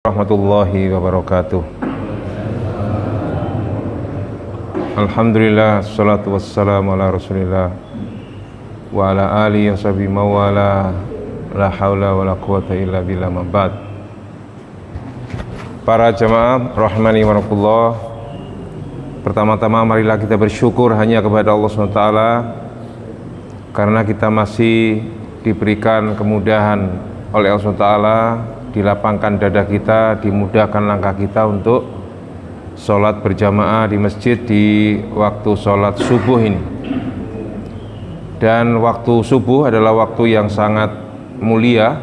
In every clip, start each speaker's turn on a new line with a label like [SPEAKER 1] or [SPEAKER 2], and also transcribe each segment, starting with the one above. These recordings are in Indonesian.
[SPEAKER 1] Warahmatullahi wabarakatuh. Alhamdulillah, salatu wassalamu ala rasulillah wa ala alihi wa sahbihi mawala, la hawla wa la quwata illa billah, mabad. Para jamaah rahmani wa rahimakumullah, pertama-tama marilah kita bersyukur hanya kepada Allah SWT karena kita masih diberikan kemudahan oleh Allah SWT, dilapangkan dada kita, dimudahkan langkah kita untuk sholat berjamaah di masjid di waktu sholat subuh ini. Dan waktu subuh adalah waktu yang sangat mulia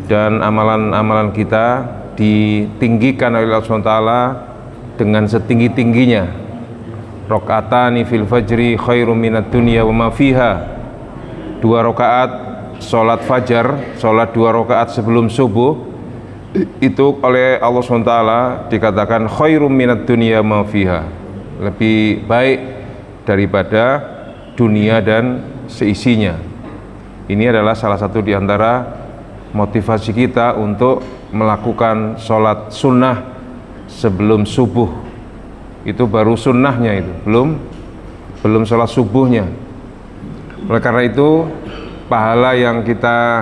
[SPEAKER 1] dan amalan-amalan kita ditinggikan oleh Allah SWT dengan setinggi-tingginya. Rakaatani fil fajri khairum minad dunya wa ma fiha. 2 rakaat sholat fajar, sholat 2 rakaat sebelum subuh, itu oleh Allah SWT dikatakan khairum minad dunya ma fiha, lebih baik daripada dunia dan seisinya. Ini adalah salah satu di antara motivasi kita untuk melakukan sholat sunnah sebelum subuh. Itu baru sunnahnya, itu belum sholat subuhnya. Oleh karena itu, pahala yang kita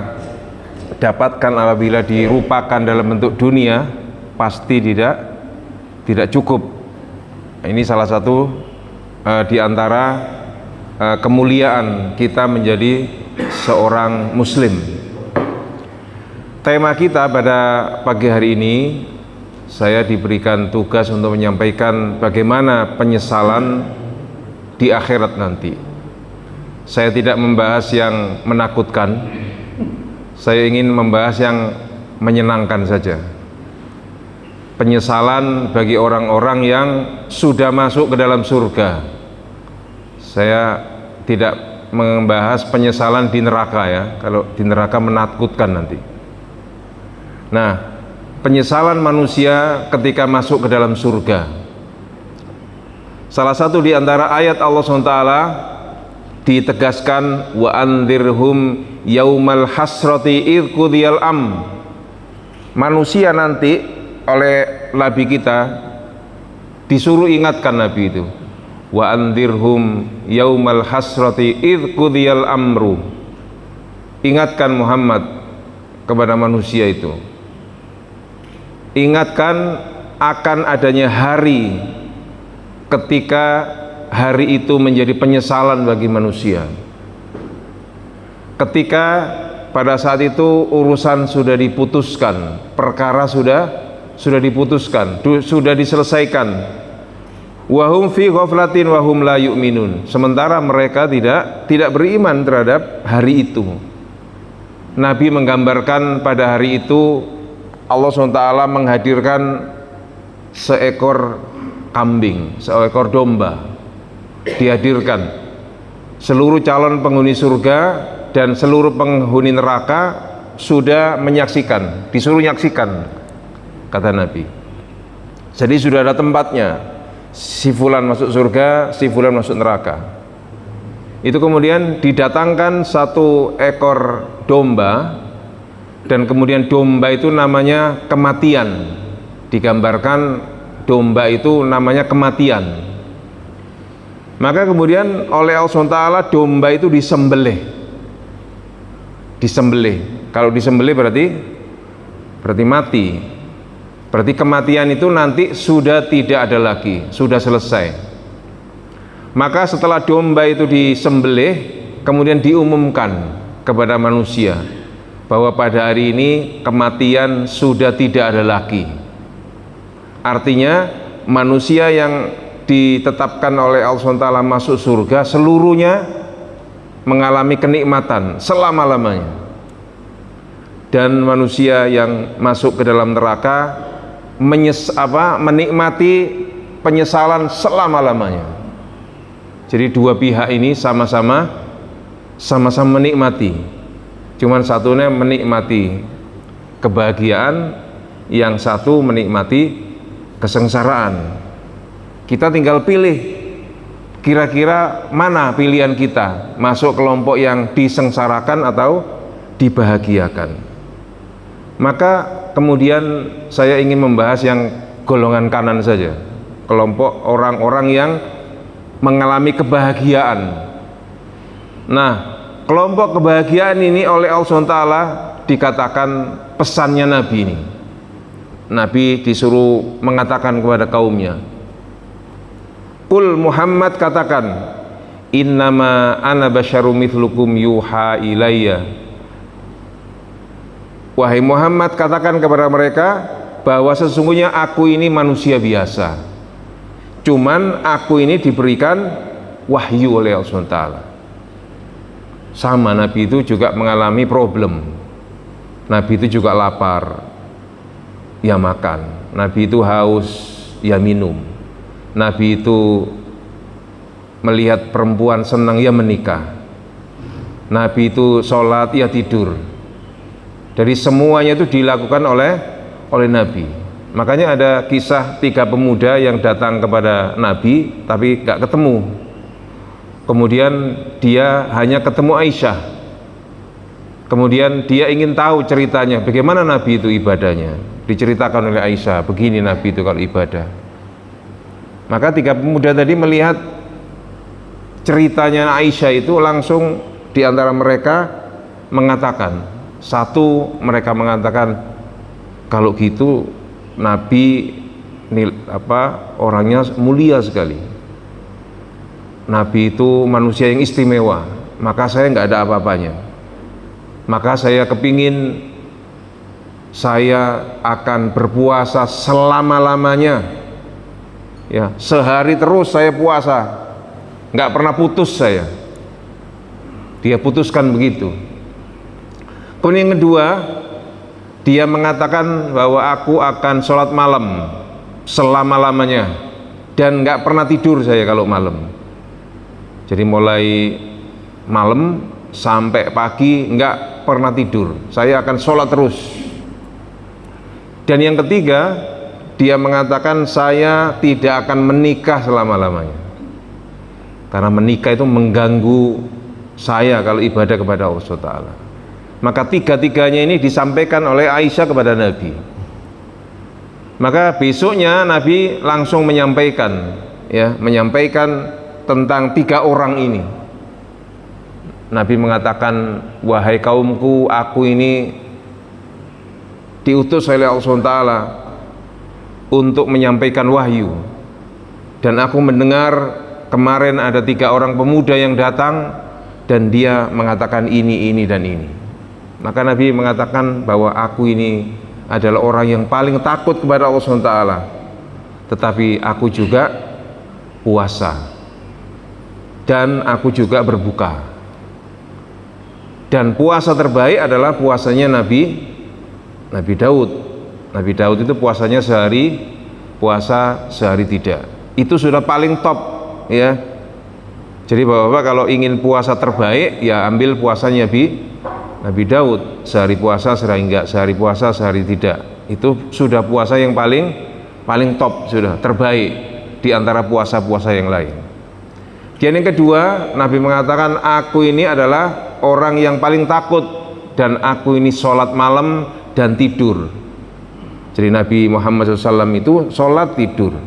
[SPEAKER 1] dapatkan apabila dirupakan dalam bentuk dunia pasti tidak cukup. Ini salah satu di antara kemuliaan kita menjadi seorang muslim. Tema kita pada pagi hari ini, saya diberikan tugas untuk menyampaikan bagaimana penyesalan di akhirat nanti. Saya tidak membahas yang menakutkan, saya ingin membahas yang menyenangkan saja. Penyesalan bagi orang-orang yang sudah masuk ke dalam surga. Saya tidak membahas penyesalan di neraka ya, kalau di neraka menakutkan nanti. Nah, penyesalan manusia ketika masuk ke dalam surga. Salah satu di antara ayat Allah SWT ditegaskan, wa anzirhum yaumal hasrati idh qudiyal am. Manusia nanti oleh Nabi kita disuruh ingatkan, Nabi itu, wa anzirhum yaumal hasrati idh qudiyal amru. Ingatkan Muhammad kepada manusia itu, ingatkan akan adanya hari ketika hari itu menjadi penyesalan bagi manusia. Ketika pada saat itu urusan sudah diputuskan, perkara sudah diputuskan, sudah diselesaikan. Wahum fi ghaflatin wahum la yu'minun. Sementara mereka tidak beriman terhadap hari itu. Nabi menggambarkan pada hari itu Allah SWT menghadirkan seekor kambing, seekor domba, dihadirkan. Seluruh calon penghuni surga dan seluruh penghuni neraka sudah menyaksikan, disuruh menyaksikan, kata Nabi. Jadi sudah ada tempatnya, si fulan masuk surga, si fulan masuk neraka. Itu kemudian didatangkan satu ekor domba, dan kemudian domba itu namanya kematian. Digambarkan domba itu namanya kematian. Maka kemudian oleh Allah SWT domba itu disembelih. Kalau disembelih berarti mati. Berarti kematian itu nanti sudah tidak ada lagi, sudah selesai. Maka setelah domba itu disembelih, kemudian diumumkan kepada manusia bahwa pada hari ini kematian sudah tidak ada lagi. Artinya manusia yang ditetapkan oleh Allah SWT masuk surga seluruhnya mengalami kenikmatan selama-lamanya, dan manusia yang masuk ke dalam neraka menikmati penyesalan selama-lamanya. Jadi dua pihak ini sama-sama menikmati, cuman satunya menikmati kebahagiaan, yang satu menikmati kesengsaraan. Kita tinggal pilih, kira-kira mana pilihan kita, masuk kelompok yang disengsarakan atau dibahagiakan. Maka kemudian saya ingin membahas yang golongan kanan saja, kelompok orang-orang yang mengalami kebahagiaan. Nah, kelompok kebahagiaan ini oleh Allah SWT dikatakan pesannya Nabi ini. Nabi disuruh mengatakan kepada kaumnya, Qul Muhammad katakan, innama ana basyarum mithlukum yuha ilayya. Wahai Muhammad, katakan kepada mereka bahwa sesungguhnya aku ini manusia biasa, cuman aku ini diberikan wahyu oleh Allah SWT. Sama, Nabi itu juga mengalami problem. Nabi itu juga lapar, ya makan. Nabi itu haus, ya minum. Nabi itu melihat perempuan senang, ya menikah. Nabi itu sholat, ya tidur. Dari semuanya itu dilakukan oleh Nabi. Makanya ada kisah 3 pemuda yang datang kepada Nabi tapi gak ketemu. Kemudian dia hanya ketemu Aisyah. Kemudian dia ingin tahu ceritanya, bagaimana Nabi itu ibadahnya. Diceritakan oleh Aisyah, begini Nabi itu kalau ibadah. Maka 3 pemuda tadi melihat ceritanya Aisyah itu, langsung di antara mereka mengatakan, satu mereka mengatakan, kalau gitu Nabi orangnya mulia sekali, Nabi itu manusia yang istimewa, maka saya nggak ada apa-apanya, maka saya kepingin saya akan berpuasa selama-lamanya, ya, sehari terus saya puasa, nggak pernah putus saya. Dia putuskan begitu. Kemudian yang kedua, dia mengatakan bahwa aku akan sholat malam selama-lamanya dan nggak pernah tidur saya kalau malam. Jadi mulai malam sampai pagi nggak pernah tidur, saya akan sholat terus. Dan yang ketiga, dia mengatakan saya tidak akan menikah selama-lamanya, karena menikah itu mengganggu saya kalau ibadah kepada Allah SWT. Maka 3-tiganya ini disampaikan oleh Aisyah kepada Nabi. Maka besoknya Nabi langsung menyampaikan tentang 3 orang ini. Nabi mengatakan, wahai kaumku, aku ini diutus oleh Allah SWT untuk menyampaikan wahyu, dan aku mendengar kemarin ada 3 orang pemuda yang datang dan dia mengatakan ini dan ini. Maka Nabi mengatakan bahwa aku ini adalah orang yang paling takut kepada Allah SWT, tetapi aku juga puasa dan aku juga berbuka. Dan puasa terbaik adalah puasanya Nabi Daud. Nabi Daud itu puasanya sehari puasa, sehari tidak. Itu sudah paling top, ya. Jadi Bapak-bapak kalau ingin puasa terbaik, ya ambil puasanya Nabi Daud, sehari puasa, sehari enggak, sehari puasa, sehari tidak. Itu sudah puasa yang paling top, sudah terbaik di antara puasa-puasa yang lain. Dan yang kedua, Nabi mengatakan, aku ini adalah orang yang paling takut, dan aku ini sholat malam dan tidur. Jadi Nabi Muhammad SAW itu sholat tidur,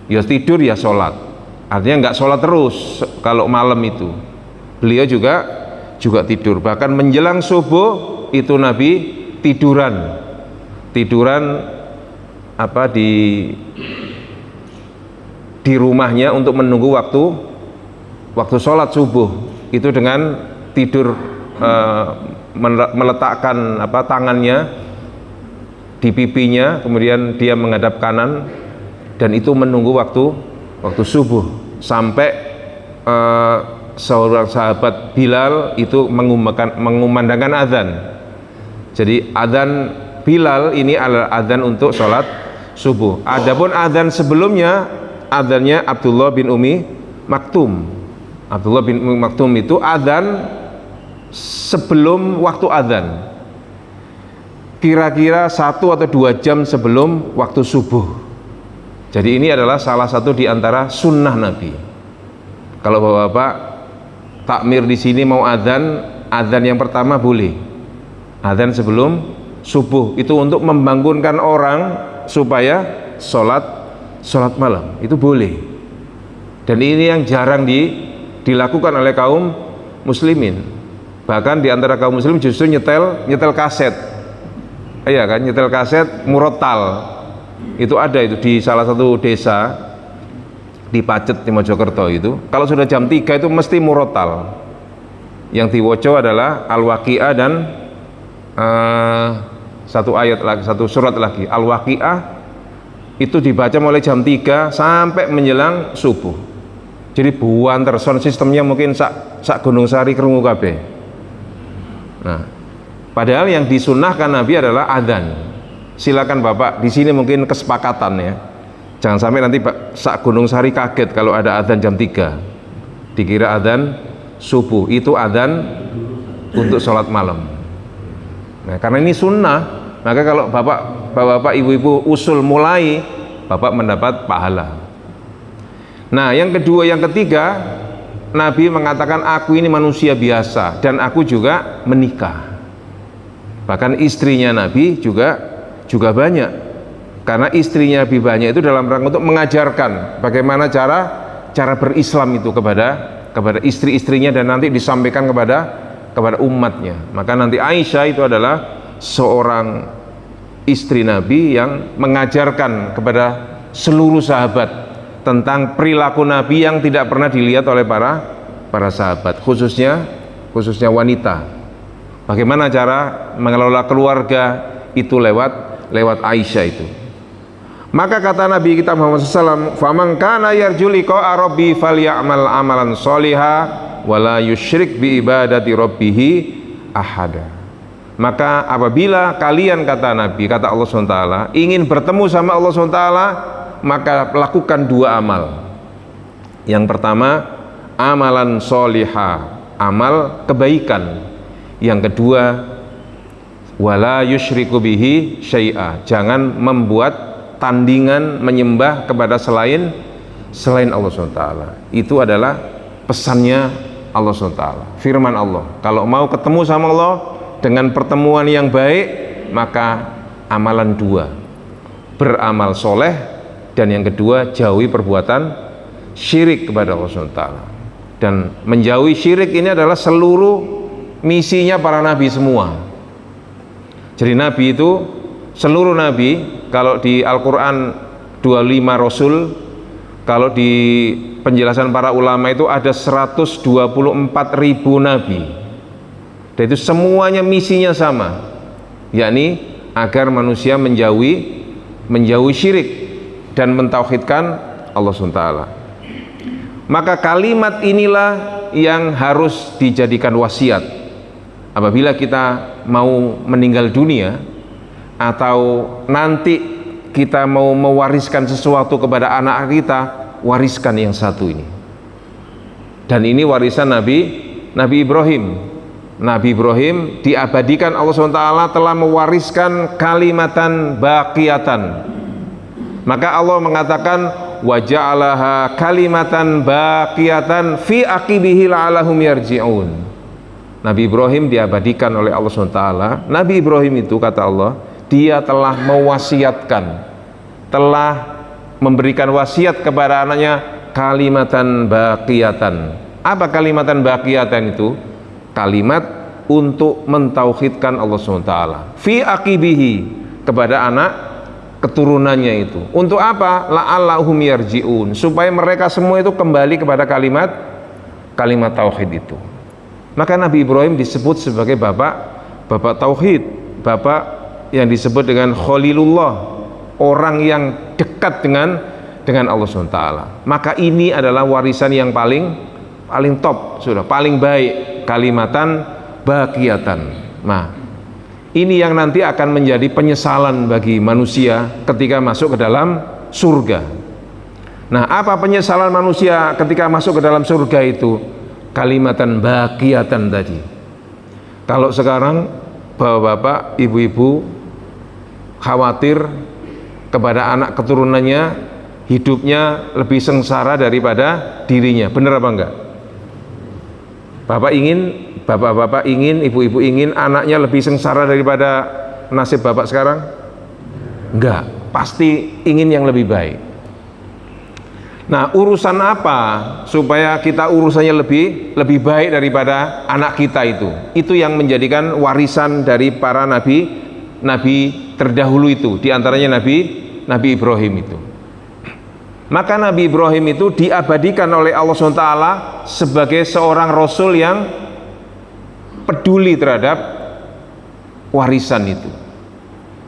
[SPEAKER 1] ya tidur ya sholat, artinya nggak sholat terus. Kalau malam itu beliau juga tidur, bahkan menjelang subuh itu Nabi tiduran di rumahnya untuk menunggu waktu sholat subuh itu dengan tidur, meletakkan tangannya di pipinya, kemudian dia menghadap kanan, dan itu menunggu waktu subuh sampai seorang sahabat Bilal itu mengumandangkan azan. Jadi azan Bilal ini adalah azan untuk sholat subuh. Adapun azan sebelumnya, azannya Abdullah bin Umi Maktum. Abdullah bin Umi Maktum itu azan sebelum waktu azan, kira-kira 1 atau 2 jam sebelum waktu subuh. Jadi ini adalah salah satu di antara sunnah Nabi. Kalau Bapak-bapak takmir di sini mau azan yang pertama boleh, azan sebelum subuh itu untuk membangunkan orang supaya sholat malam, itu boleh. Dan ini yang jarang dilakukan oleh kaum muslimin. Bahkan di antara kaum muslim justru nyetel kaset. Iya kan, nyetel kaset murotal. Itu ada itu di salah satu desa di Pacet di Mojokerto itu. Kalau sudah jam 3 itu mesti murotal. Yang diwoco adalah Al-Waqi'ah dan satu ayat lagi, satu surat lagi, Al-Waqi'ah. Itu dibaca mulai jam 3 sampai menjelang subuh. Jadi buanter sound sistemnya mungkin sak Gunung Sari krungu kabeh. Nah, padahal yang disunahkan Nabi adalah adzan. Silakan Bapak, di sini mungkin kesepakatan ya. Jangan sampai nanti sak Gunung Sari kaget kalau ada adzan jam 3. Dikira adzan subuh, itu adzan untuk sholat malam. Nah, karena ini sunnah, maka kalau bapak-bapak, ibu-ibu usul mulai, Bapak mendapat pahala. Nah, yang kedua, yang ketiga, Nabi mengatakan aku ini manusia biasa dan aku juga menikah. Bahkan istrinya Nabi juga banyak, karena istrinya Nabi banyak itu dalam rangka untuk mengajarkan bagaimana cara berislam itu kepada istri-istrinya dan nanti disampaikan kepada umatnya. Maka nanti Aisyah itu adalah seorang istri Nabi yang mengajarkan kepada seluruh sahabat tentang perilaku Nabi yang tidak pernah dilihat oleh para sahabat, khususnya wanita. Bagaimana cara mengelola keluarga itu lewat Aisyah itu. Maka kata Nabi kita Muhammad SAW, faman kana yarju liqa'a rabbi falyamal amalan sholiha wala yusyrik bi ibadati rabbih ahada. Maka apabila kalian, kata Nabi, kata Allah SWT, ingin bertemu sama Allah SWT, maka lakukan 2 amal. Yang pertama, amalan sholiha, amal kebaikan. Yang kedua, wala yusyriku bihi syai'a, jangan membuat tandingan menyembah kepada selain Allah SWT. Itu adalah pesannya Allah SWT, firman Allah. Kalau mau ketemu sama Allah dengan pertemuan yang baik, maka amalan 2, beramal soleh, dan yang kedua jauhi perbuatan syirik kepada Allah SWT. Dan menjauhi syirik ini adalah seluruh misinya para nabi semua. Jadi nabi itu, seluruh nabi, kalau di Al-Quran 25 Rasul, kalau di penjelasan para ulama itu ada 124.000 nabi. Dan itu semuanya misinya sama, yakni agar manusia menjauhi syirik dan mentauhidkan Allah SWT. Maka kalimat inilah yang harus dijadikan wasiat apabila kita mau meninggal dunia, atau nanti kita mau mewariskan sesuatu kepada anak kita, wariskan yang satu ini. Dan ini warisan Nabi Ibrahim. Nabi Ibrahim diabadikan Allah SWT telah mewariskan kalimatan baqiyatan. Maka Allah mengatakan wa ja'alaha kalimatan baqiyatan fi aqibihi la'allahum yarji'un. Nabi Ibrahim diabadikan oleh Allah SWT. Nabi Ibrahim itu, kata Allah, dia telah mewasiatkan, telah memberikan wasiat kepada anaknya kalimatan baqiyatan. Apa kalimatan baqiyatan itu? Kalimat untuk mentauhidkan Allah SWT fi aqibihi, kepada anak keturunannya itu. Untuk apa? La'allahum yarji'un, supaya mereka semua itu kembali kepada kalimat tauhid itu. Maka Nabi Ibrahim disebut sebagai bapak tauhid, bapak yang disebut dengan Khalilullah, orang yang dekat dengan Allah SWT. Maka ini adalah warisan yang paling top, sudah paling baik, kalimatan baqiyatan. Nah, ini yang nanti akan menjadi penyesalan bagi manusia ketika masuk ke dalam surga. Nah, apa penyesalan manusia ketika masuk ke dalam surga itu? Kalimatan baqiyatan tadi. Kalau sekarang bapak-bapak, ibu-ibu khawatir kepada anak keturunannya hidupnya lebih sengsara daripada dirinya, benar apa enggak? Bapak-bapak ingin, ibu-ibu ingin anaknya lebih sengsara daripada nasib bapak sekarang? Enggak, pasti ingin yang lebih baik. Nah, urusan apa supaya kita urusannya lebih baik daripada anak kita itu? Itu yang menjadikan warisan dari para nabi terdahulu itu, diantaranya Nabi Ibrahim itu. Maka Nabi Ibrahim itu diabadikan oleh Allah SWT sebagai seorang rasul yang peduli terhadap warisan itu.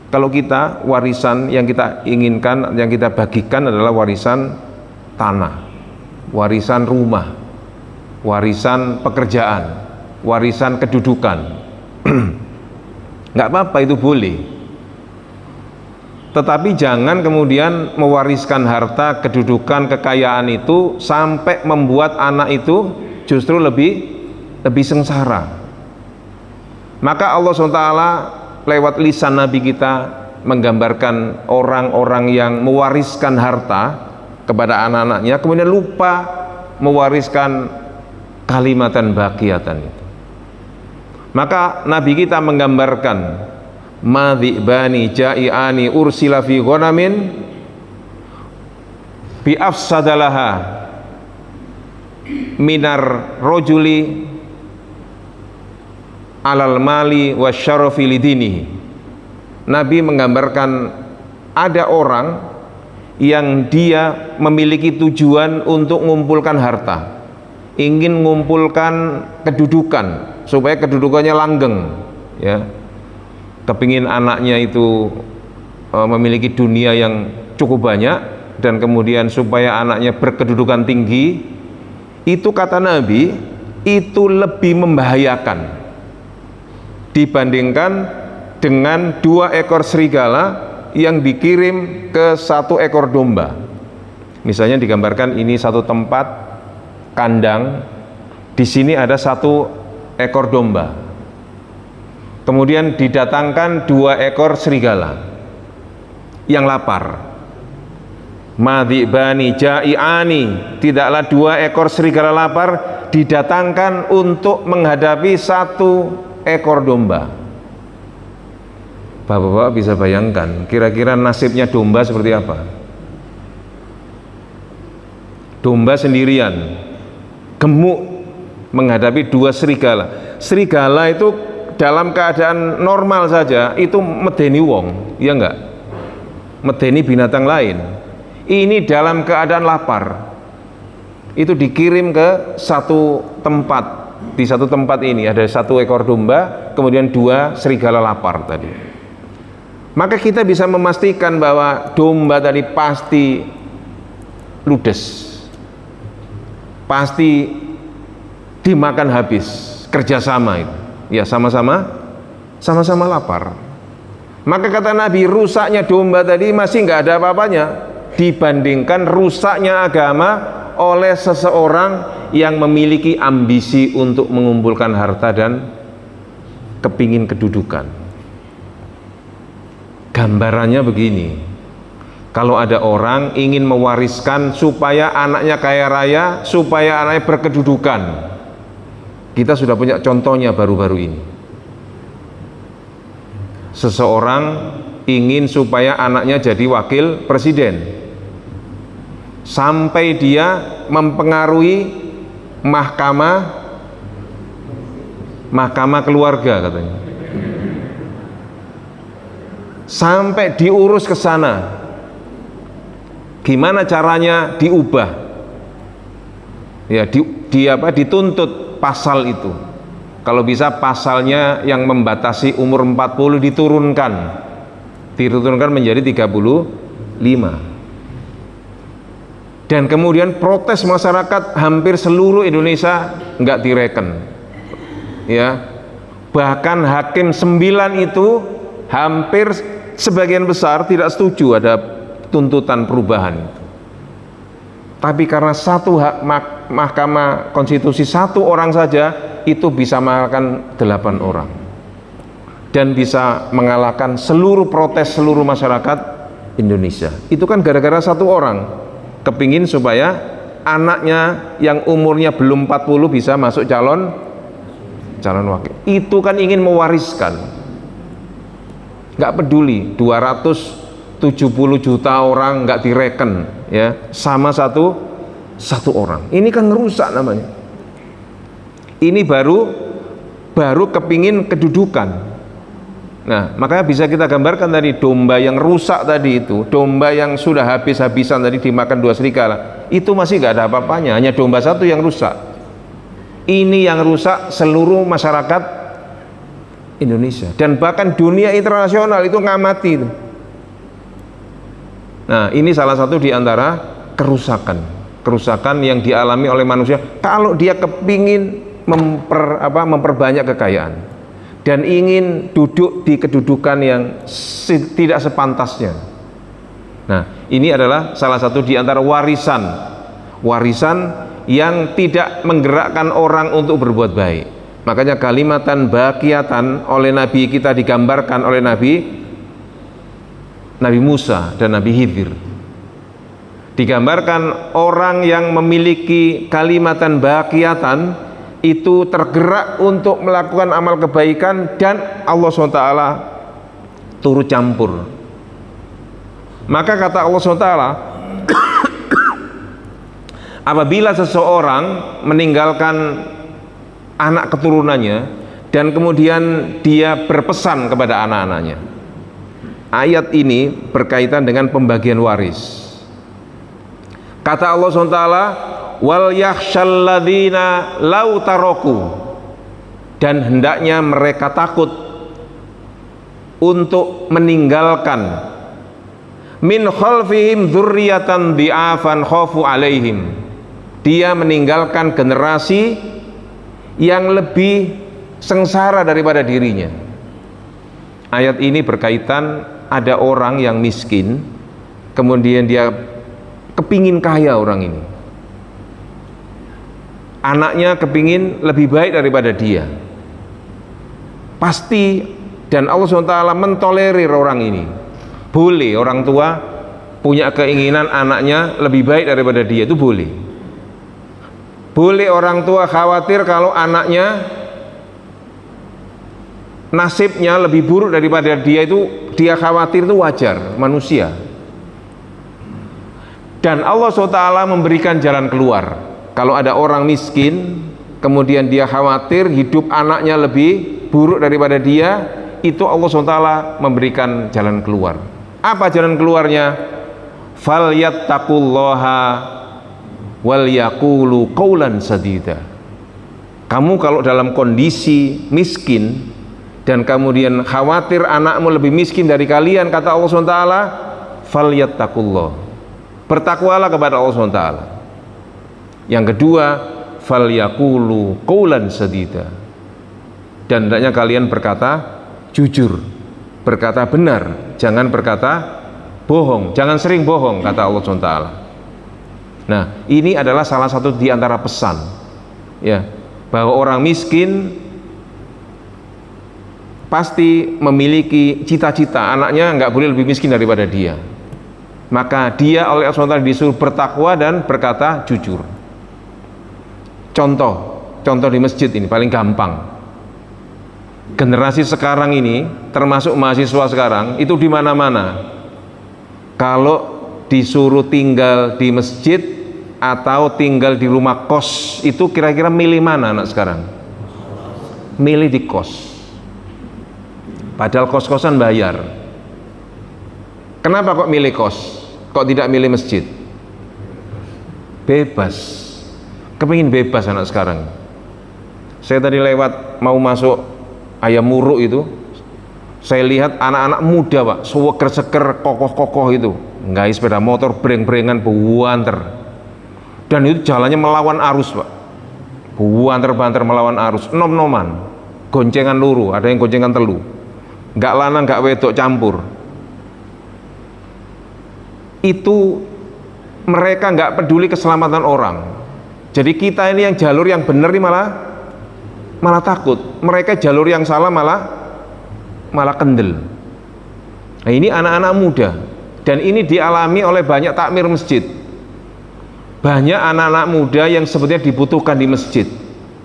[SPEAKER 1] Kalau kita, warisan yang kita inginkan, yang kita bagikan adalah warisan tanah, warisan rumah, warisan pekerjaan, warisan kedudukan. Nggak apa-apa, itu boleh. Tetapi jangan kemudian mewariskan harta, kedudukan, kekayaan itu sampai membuat anak itu justru lebih sengsara. Maka Allah SWT lewat lisan Nabi kita menggambarkan orang-orang yang mewariskan harta kepada anak-anaknya kemudian lupa mewariskan kalimatan baqiyatan itu. Maka Nabi kita menggambarkan madhibani ja'iani ursila fi ghanamin bi afsadalaha minar rojuli alal mali wasyarafi lidinihi. Nabi menggambarkan ada orang yang dia memiliki tujuan untuk mengumpulkan harta, ingin mengumpulkan kedudukan supaya kedudukannya langgeng, ya, kepingin anaknya itu memiliki dunia yang cukup banyak dan kemudian supaya anaknya berkedudukan tinggi. Itu kata Nabi itu lebih membahayakan dibandingkan dengan 2 ekor serigala yang dikirim ke 1 ekor domba. Misalnya digambarkan ini satu tempat kandang, di sini ada 1 ekor domba, kemudian didatangkan 2 ekor serigala yang lapar. Madhibani ja'iani, tidaklah 2 ekor serigala lapar didatangkan untuk menghadapi 1 ekor domba. Bapak-bapak bisa bayangkan kira-kira nasibnya domba seperti apa? Domba sendirian, gemuk menghadapi 2 serigala. Serigala itu dalam keadaan normal saja itu medeni wong, ya enggak? Medeni binatang lain. Ini dalam keadaan lapar. Itu dikirim ke 1 tempat. Di 1 tempat ini ada 1 ekor domba, kemudian 2 serigala lapar tadi. Maka kita bisa memastikan bahwa domba tadi pasti ludes, pasti dimakan habis, kerjasama itu, ya sama-sama lapar. Maka kata Nabi, rusaknya domba tadi masih nggak ada apa-apanya dibandingkan rusaknya agama oleh seseorang yang memiliki ambisi untuk mengumpulkan harta dan kepingin kedudukan. Gambarannya begini, kalau ada orang ingin mewariskan supaya anaknya kaya raya, supaya anaknya berkedudukan, kita sudah punya contohnya baru-baru ini. Seseorang ingin supaya anaknya jadi wakil presiden, sampai dia mempengaruhi mahkamah keluarga katanya, sampai diurus ke sana. Gimana caranya diubah? Ya, dituntut pasal itu. Kalau bisa pasalnya yang membatasi umur 40 diturunkan menjadi 35. Dan kemudian protes masyarakat hampir seluruh Indonesia nggak direken. Ya. Bahkan hakim 9 itu hampir sebagian besar tidak setuju ada tuntutan perubahan itu. Tapi karena Mahkamah Konstitusi 1 orang saja itu bisa mengalahkan 8 orang dan bisa mengalahkan seluruh protes seluruh masyarakat Indonesia. Itu kan gara-gara 1 orang kepingin supaya anaknya yang umurnya belum 40 bisa masuk calon wakil. Itu kan ingin mewariskan. nggak peduli 270 juta orang nggak direken ya sama satu orang. Ini kan ngerusak namanya. Ini baru kepingin kedudukan. Nah, makanya bisa kita gambarkan tadi domba yang rusak tadi itu, domba yang sudah habis-habisan tadi dimakan 2 serigala, itu masih nggak ada apa-apanya, hanya domba satu yang rusak. Ini yang rusak seluruh masyarakat Indonesia dan bahkan dunia internasional itu ngamati itu. Nah, ini salah satu di antara kerusakan yang dialami oleh manusia kalau dia kepingin memperbanyak kekayaan dan ingin duduk di kedudukan yang tidak sepantasnya. Nah, ini adalah salah satu di antara warisan yang tidak menggerakkan orang untuk berbuat baik. Makanya kalimatan baqiyatan oleh Nabi kita digambarkan oleh Nabi Musa dan Nabi Khidir. Digambarkan orang yang memiliki kalimatan baqiyatan itu tergerak untuk melakukan amal kebaikan dan Allah SWT turut campur. Maka kata Allah SWT, apabila seseorang meninggalkan anak keturunannya dan kemudian dia berpesan kepada anak-anaknya, ayat ini berkaitan dengan pembagian waris. Kata Allah SWT, wal yakhshal ladzina lau taraku, dan hendaknya mereka takut untuk meninggalkan min khalfihim dzurriyyatan dhi'afan khafu alaihim, dia meninggalkan generasi yang lebih sengsara daripada dirinya. Ayat ini berkaitan ada orang yang miskin kemudian dia kepingin kaya, orang ini anaknya kepingin lebih baik daripada dia pasti, dan Allah SWT mentolerir orang ini. Boleh orang tua punya keinginan anaknya lebih baik daripada dia, itu boleh. Boleh orang tua khawatir kalau anaknya nasibnya lebih buruk daripada dia, itu dia khawatir, itu wajar, manusia. Dan Allah SWT memberikan jalan keluar. Kalau ada orang miskin kemudian dia khawatir hidup anaknya lebih buruk daripada dia, itu Allah SWT memberikan jalan keluar. Apa jalan keluarnya? falyattaqullaha wal yaqulu qaulan sadida. Kamu kalau dalam kondisi miskin dan kemudian khawatir anakmu lebih miskin dari kalian, kata Allah SWT, falyattaqullah, bertakwalah kepada Allah SWT. Yang kedua, falyaqulu qaulan sadida, dan hendaknya kalian berkata jujur, berkata benar, jangan berkata bohong, jangan sering bohong, kata Allah SWT. Nah, ini adalah salah satu di antara pesan, ya, bahwa orang miskin pasti memiliki cita-cita anaknya nggak boleh lebih miskin daripada dia. Maka dia oleh Allah SWT disuruh bertakwa dan berkata jujur. Contoh di masjid ini paling gampang. Generasi sekarang ini, termasuk mahasiswa sekarang, itu di mana-mana. Kalau disuruh tinggal di masjid atau tinggal di rumah kos, itu kira-kira milih mana anak sekarang? Milih di kos. Padahal kos-kosan bayar. Kenapa kok milih kos? Kok tidak milih masjid? Bebas. Kepingin bebas anak sekarang. Saya tadi lewat mau masuk Ayam Muruk itu, saya lihat anak-anak muda Pak, seger-seger, kokoh-kokoh itu, nggak sepeda motor, breng-brengan, buanter, dan itu jalannya melawan arus Pak, buanter-banter melawan arus, nom-noman, goncengan luru, ada yang goncengan telu, nggak lanang nggak wedok campur. Itu mereka nggak peduli keselamatan orang. Jadi kita ini yang jalur yang benar ini malah takut, mereka jalur yang salah malah kendel. Nah, ini anak-anak muda, dan ini dialami oleh banyak takmir masjid. Banyak anak-anak muda yang sebetulnya dibutuhkan di masjid,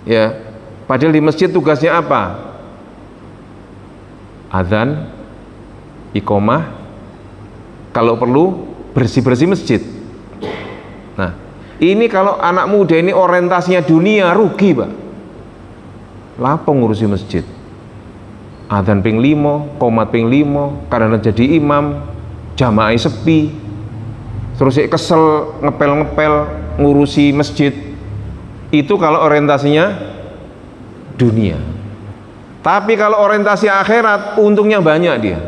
[SPEAKER 1] ya. Padahal di masjid tugasnya apa? Adzan, iqomah, kalau perlu bersih-bersih masjid. Nah, ini kalau anak muda ini orientasinya dunia, rugi Pak. Lapo ngurusi masjid, adzan ping 5, qomat ping 5, karena jadi imam, jamaah sepi, terus kesel ngepel-ngepel ngurusi masjid. Itu kalau orientasinya dunia. Tapi kalau orientasi akhirat, untungnya banyak dia.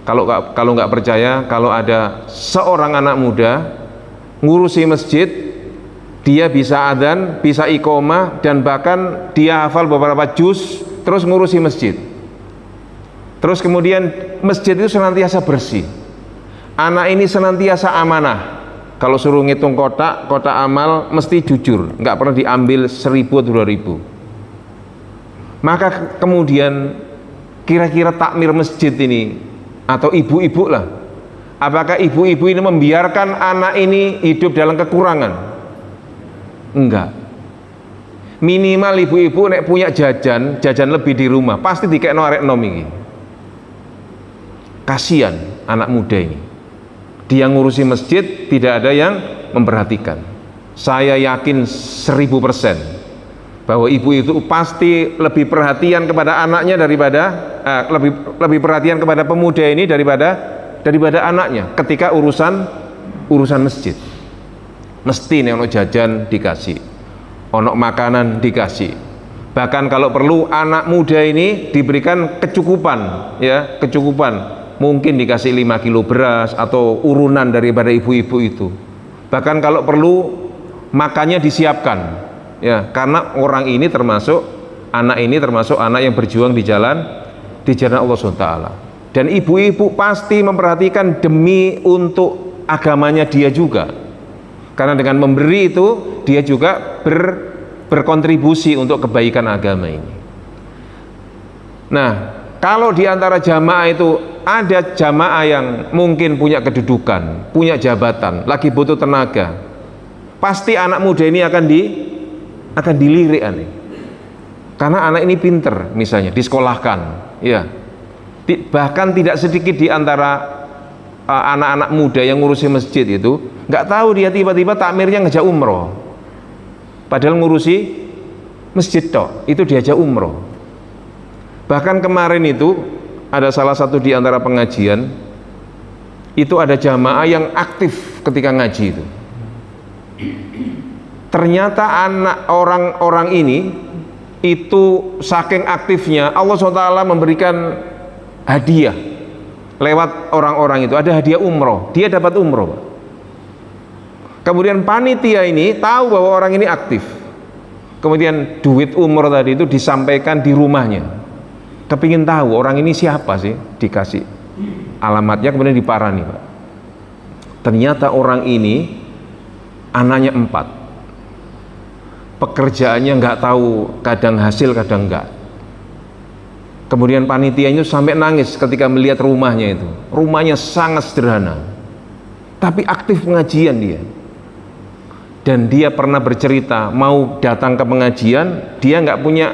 [SPEAKER 1] Kalau nggak percaya, kalau ada seorang anak muda ngurusi masjid, dia bisa adzan, bisa iqomah, dan bahkan dia hafal beberapa juz, terus ngurusi masjid. Terus kemudian masjid itu senantiasa bersih. Anak ini senantiasa amanah. Kalau suruh ngitung kotak amal mesti jujur, nggak pernah diambil 1000 atau 2000. Maka kemudian kira-kira takmir masjid ini atau ibu-ibu lah, apakah ibu-ibu ini membiarkan anak ini hidup dalam kekurangan? Enggak. Minimal ibu-ibu nek punya jajan lebih di rumah, pasti dikekno arek nom iki. Kasihan anak muda ini, dia ngurusi masjid, tidak ada yang memperhatikan. Saya yakin 1000% bahwa ibu itu pasti lebih perhatian kepada anaknya daripada lebih perhatian kepada pemuda ini daripada anaknya ketika urusan masjid. Mesti nih ono jajan dikasih, ono makanan dikasih. Bahkan kalau perlu anak muda ini diberikan kecukupan, ya, kecukupan. Mungkin dikasih 5 kilo beras atau urunan daripada ibu-ibu itu. Bahkan kalau perlu makannya disiapkan, ya, karena orang ini termasuk anak yang berjuang di jalan Allah SWT. Dan ibu-ibu pasti memperhatikan demi untuk agamanya dia juga, karena dengan memberi itu dia juga berkontribusi untuk kebaikan agama ini. Nah, kalau di antara jamaah itu ada jamaah yang mungkin punya kedudukan, punya jabatan, lagi butuh tenaga, pasti anak muda ini akan dilirik aneh. Karena anak ini pinter, misalnya disekolahkan, ya. Bahkan tidak sedikit di antara anak-anak muda yang ngurusi masjid itu nggak tahu dia tiba-tiba takmirnya ngejak umroh, padahal ngurusi masjid toh, itu diajak umroh. Bahkan kemarin itu ada salah satu di antara pengajian itu ada jamaah yang aktif ketika ngaji itu. Ternyata anak orang-orang ini itu saking aktifnya Allah SWT memberikan hadiah lewat orang-orang itu, ada hadiah umroh, dia dapat umroh. Kemudian panitia ini tahu bahwa orang ini aktif, kemudian duit umroh tadi itu disampaikan di rumahnya. Kepingin tahu orang ini siapa sih, dikasih alamatnya, kemudian diparani Pak. Ternyata orang ini anaknya 4, pekerjaannya nggak tahu, kadang hasil kadang enggak. Kemudian panitianya sampai nangis ketika melihat rumahnya itu. Rumahnya sangat sederhana, tapi aktif pengajian dia. Dan dia pernah bercerita mau datang ke pengajian, dia nggak punya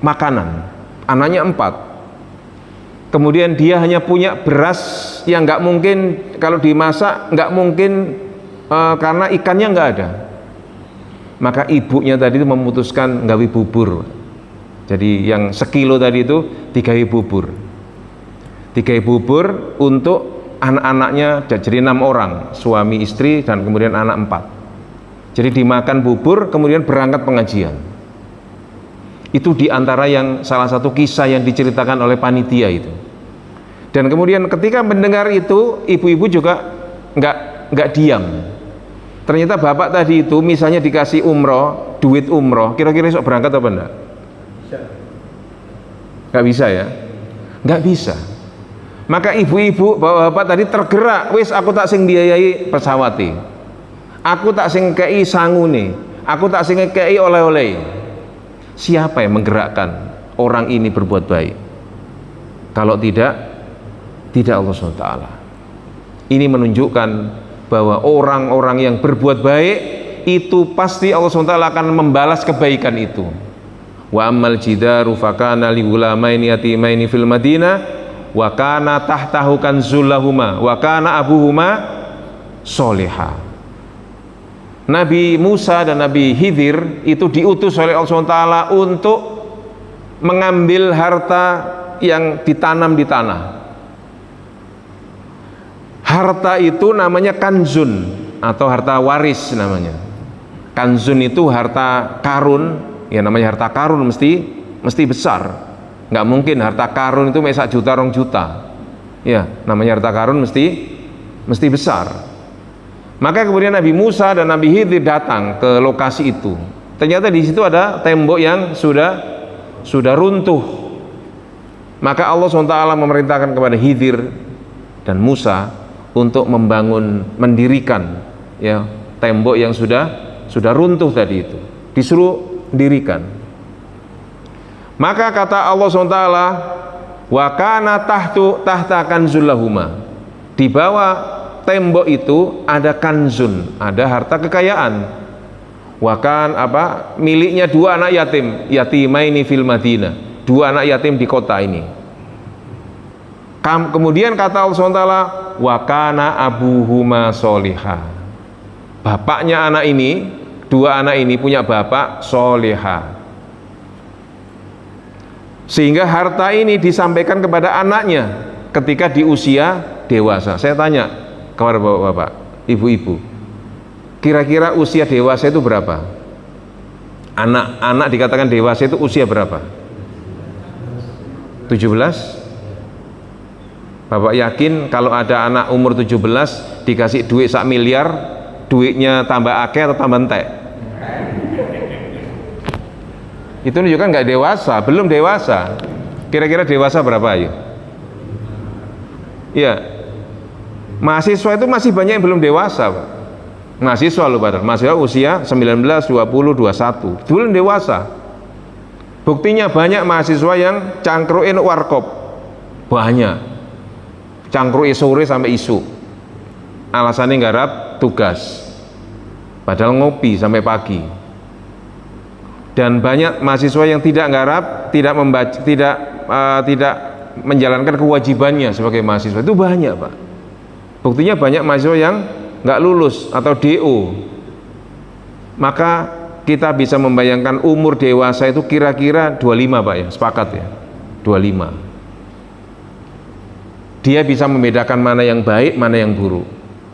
[SPEAKER 1] makanan. Anaknya 4. Kemudian dia hanya punya beras yang nggak mungkin kalau dimasak, nggak mungkin karena ikannya nggak ada. Maka ibunya tadi itu memutuskan nggawi bubur. Jadi yang sekilo tadi itu digawe bubur. Digawe bubur untuk anak-anaknya, jadi 6 orang, suami istri dan kemudian anak 4. Jadi dimakan bubur, kemudian berangkat pengajian. Itu diantara yang salah satu kisah yang diceritakan oleh panitia itu. Dan kemudian ketika mendengar itu, ibu-ibu juga nggak diam. Ternyata bapak tadi itu misalnya dikasih umroh, duit umroh, kira-kira esok berangkat apa enggak? Nggak bisa ya, nggak bisa. Maka ibu-ibu, bapak-bapak tadi tergerak, wis aku tak sing biayai pesawati, aku tak sing kei sangune, aku tak sing kei oleh-oleh. Siapa yang menggerakkan orang ini berbuat baik? Kalau tidak Allah SWT. Ini menunjukkan bahwa orang-orang yang berbuat baik itu pasti Allah SWT akan membalas kebaikan itu. Wa ammal jidaru fakana li ghulamaini yatimaini fil Madinah wa kana tahtahu kanzul lahuma wa kana abuhuma sholiha. Nabi Musa dan Nabi Khidir itu diutus oleh Allah SWT untuk mengambil harta yang ditanam di tanah. Harta itu namanya kanzun atau harta waris namanya. Kanzun itu harta karun, ya namanya harta karun mesti besar. Nggak mungkin harta karun itu sak juta 2 juta. Ya, namanya harta karun mesti besar. Maka kemudian Nabi Musa dan Nabi Khidir datang ke lokasi itu. Ternyata di situ ada tembok yang sudah runtuh. Maka Allah SWT memerintahkan kepada Khidir dan Musa untuk mendirikan ya tembok yang sudah runtuh tadi itu. Disuruh dirikan. Maka kata Allah SWT, wa kana tahta kanzul lahuma. Di bawah tembok itu ada kanzun, ada harta kekayaan. Wakan miliknya 2 anak yatim, yatimaini fil Madinah, 2 anak yatim di kota ini. Kemudian kata Allah SWT, wakana abuhuma sholiha. Bapaknya anak ini, 2 anak ini punya bapak sholiha. Sehingga harta ini disampaikan kepada anaknya ketika di usia dewasa. Saya tanya kepada bapak-bapak, ibu-ibu, kira-kira usia dewasa itu berapa? Anak dikatakan dewasa itu usia berapa? 17? Bapak yakin kalau ada anak umur 17 dikasih duit 1 miliar, duitnya tambah akeh atau tambah entek? Itu menunjukkan nggak dewasa, belum dewasa. Kira-kira dewasa berapa ayo? Ya, mahasiswa itu masih banyak yang belum dewasa, Pak. Mahasiswa loh padahal, mahasiswa usia 19, 20, 21, belum dewasa. Buktinya banyak mahasiswa yang cangkruin warkop, banyak. Cangkruin sore sampai isu. Alasannya nggarap tugas. Padahal ngopi sampai pagi. Dan banyak mahasiswa yang tidak nggarap, tidak menjalankan kewajibannya sebagai mahasiswa. Itu banyak, Pak. Buktinya banyak mahasiswa yang nggak lulus atau DO. Maka kita bisa membayangkan umur dewasa itu kira-kira 25, Pak ya, sepakat ya, 25. Dia bisa membedakan mana yang baik, mana yang buruk.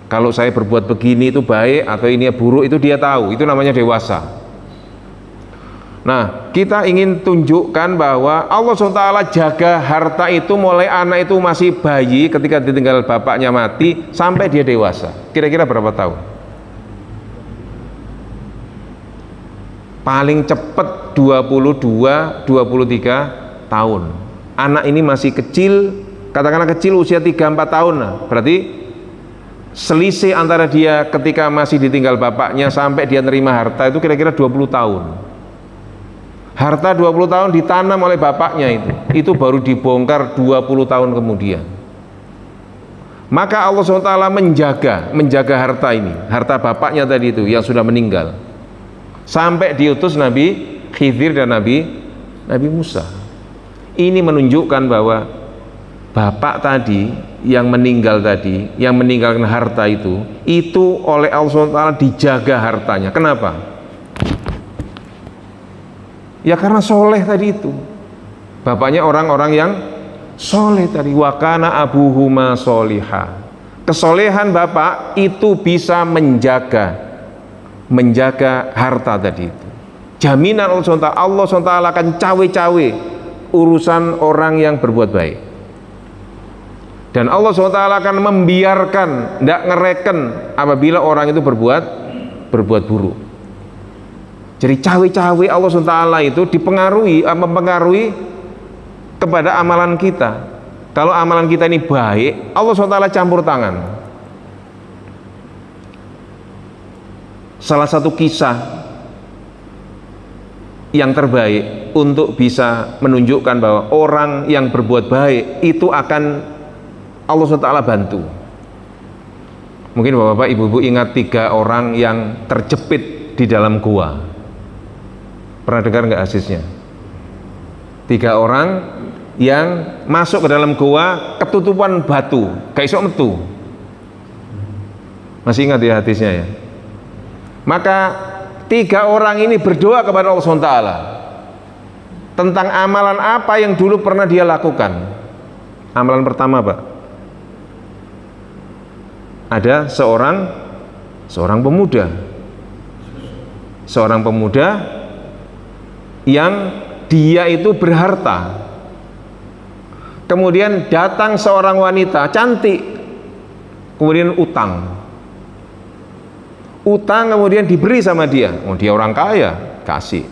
[SPEAKER 1] Kalau saya berbuat begini itu baik atau ini buruk, itu dia tahu, itu namanya dewasa. Nah, kita ingin tunjukkan bahwa Allah SWT jaga harta itu mulai anak itu masih bayi ketika ditinggal bapaknya mati sampai dia dewasa. Kira-kira berapa tahun? Paling cepat 22-23 tahun. Anak ini masih kecil, katakanlah kecil usia 3-4 tahun. Nah, berarti selisih antara dia ketika masih ditinggal bapaknya sampai dia nerima harta itu kira-kira 20 tahun. Harta 20 tahun ditanam oleh bapaknya itu baru dibongkar 20 tahun kemudian. Maka Allah SWT menjaga harta ini, harta bapaknya tadi itu yang sudah meninggal, sampai diutus Nabi Khidir dan Nabi Musa. Ini menunjukkan bahwa bapak tadi yang meninggal tadi, yang meninggalkan harta itu oleh Allah SWT dijaga hartanya. Kenapa? Ya karena soleh tadi itu. Bapaknya orang-orang yang soleh tadi. Wakana abuhuma sholiha. Kesolehan bapak itu bisa menjaga harta tadi itu. Jaminan Allah SWT akan cawe-cawe urusan orang yang berbuat baik. Dan Allah SWT akan membiarkan, tidak ngereken apabila orang itu berbuat buruk. Jadi cawe-cawe Allah SWT itu mempengaruhi kepada amalan kita. Kalau amalan kita ini baik, Allah SWT campur tangan. Salah satu kisah yang terbaik untuk bisa menunjukkan bahwa orang yang berbuat baik itu akan Allah SWT bantu. Mungkin bapak-bapak, ibu-ibu ingat 3 orang yang terjepit di dalam gua. Pernah dengar nggak hadisnya? 3 orang yang masuk ke dalam goa ketutupan batu, gak iso metu. Masih ingat ya hadisnya ya? Maka 3 orang ini berdoa kepada Allah SWT tentang amalan apa yang dulu pernah dia lakukan. Amalan pertama, Pak, ada seorang pemuda yang dia itu berharta. Kemudian datang seorang wanita cantik, kemudian utang kemudian diberi sama dia. Oh, dia orang kaya, kasih.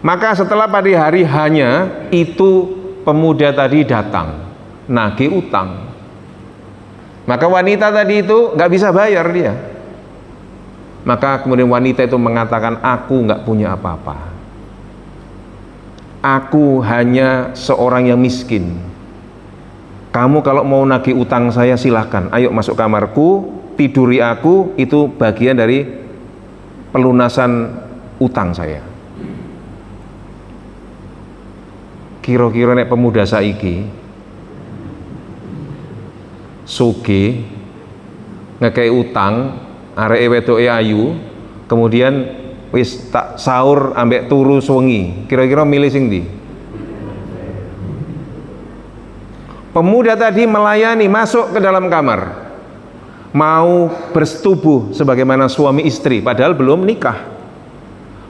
[SPEAKER 1] Maka setelah pada hari hanya itu pemuda tadi datang nagih utang. Maka wanita tadi itu nggak bisa bayar dia. Maka kemudian wanita itu mengatakan, aku nggak punya apa-apa. Aku hanya seorang yang miskin. Kamu kalau mau nagih utang saya silahkan. Ayo masuk kamarku, tiduri aku, itu bagian dari pelunasan utang saya. Kira-kira nek pemuda saiki sugih ngekei utang areke wedoke ayu, kemudian wis tak sahur ambek turu suwengi, kira-kira milih sing ndi? Pemuda tadi melayani, masuk ke dalam kamar, mau bersetubuh sebagaimana suami istri padahal belum nikah.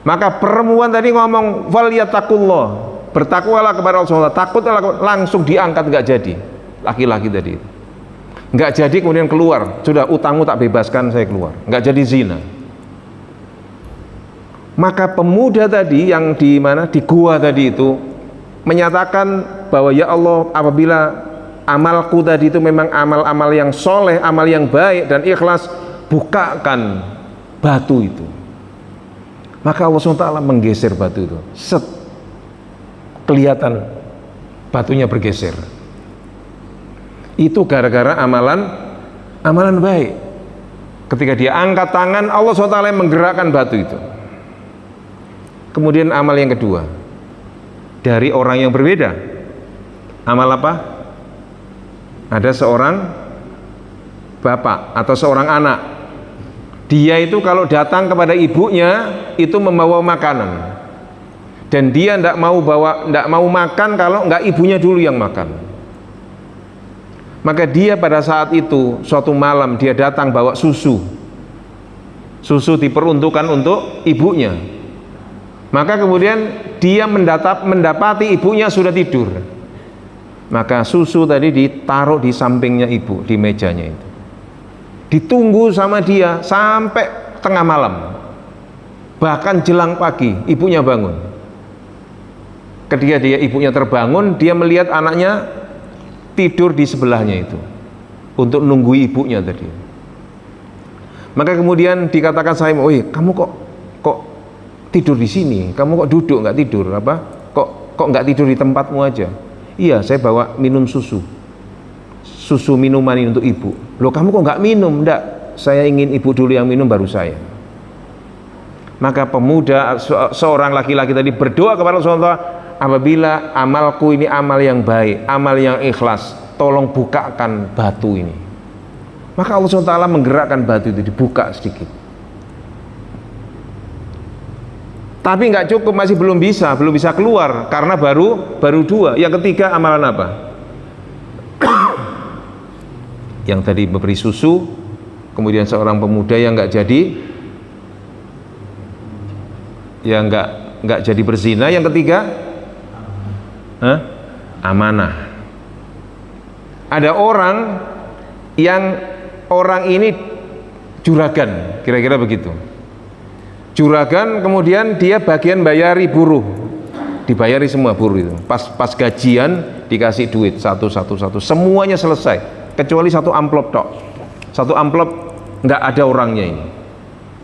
[SPEAKER 1] Maka perempuan tadi ngomong waliyatakullah, bertakwalah kepada Allah, takutlah, langsung diangkat, nggak jadi. Laki-laki tadi nggak jadi, kemudian keluar, sudah utangmu tak bebaskan, saya keluar, nggak jadi zina. Maka pemuda tadi yang di mana, di gua tadi itu menyatakan bahwa ya Allah, apabila amalku tadi itu memang amal-amal yang soleh, amal yang baik dan ikhlas, bukakan batu itu. Maka Allah SWT menggeser batu itu, set, kelihatan batunya bergeser. Itu gara-gara amalan baik. Ketika dia angkat tangan, Allah SWT menggerakkan batu itu. Kemudian amal yang kedua, dari orang yang berbeda. Amal apa? Ada seorang bapak atau seorang anak, dia itu kalau datang kepada ibunya itu membawa makanan, dan dia tidak mau makan kalau nggak ibunya dulu yang makan. Maka dia pada saat itu suatu malam dia datang bawa susu diperuntukkan untuk ibunya. Maka kemudian dia mendapati ibunya sudah tidur. Maka susu tadi ditaruh di sampingnya ibu, di mejanya itu. Ditunggu sama dia sampai tengah malam. Bahkan jelang pagi ibunya bangun. Ketika ibunya terbangun, dia melihat anaknya tidur di sebelahnya itu untuk nunggu ibunya tadi. Maka kemudian dikatakan saya, "Woi, kamu kok tidur di sini? Kamu kok duduk nggak tidur? Apa? Kok nggak tidur di tempatmu aja?" "Iya, saya bawa minum susu minuman ini untuk ibu." "Loh, kamu kok nggak minum?" "Enggak, saya ingin ibu dulu yang minum baru saya." Maka pemuda, seorang laki-laki tadi berdoa kepada Allah, apabila amalku ini amal yang baik, amal yang ikhlas, tolong bukakan batu ini. Maka Allah SWT menggerakkan batu itu, dibuka sedikit. Tapi nggak cukup, masih belum bisa keluar karena baru dua. Yang ketiga amalan apa? Yang tadi memberi susu, kemudian seorang pemuda yang nggak jadi, yang nggak jadi berzina. Yang ketiga, amanah. Ada orang ini juragan, kira-kira begitu. Juragan, kemudian dia bagian bayari buruh, dibayari semua buruh itu. Pas gajian dikasih duit satu, semuanya selesai kecuali satu amplop tok. Satu amplop nggak ada orangnya ini.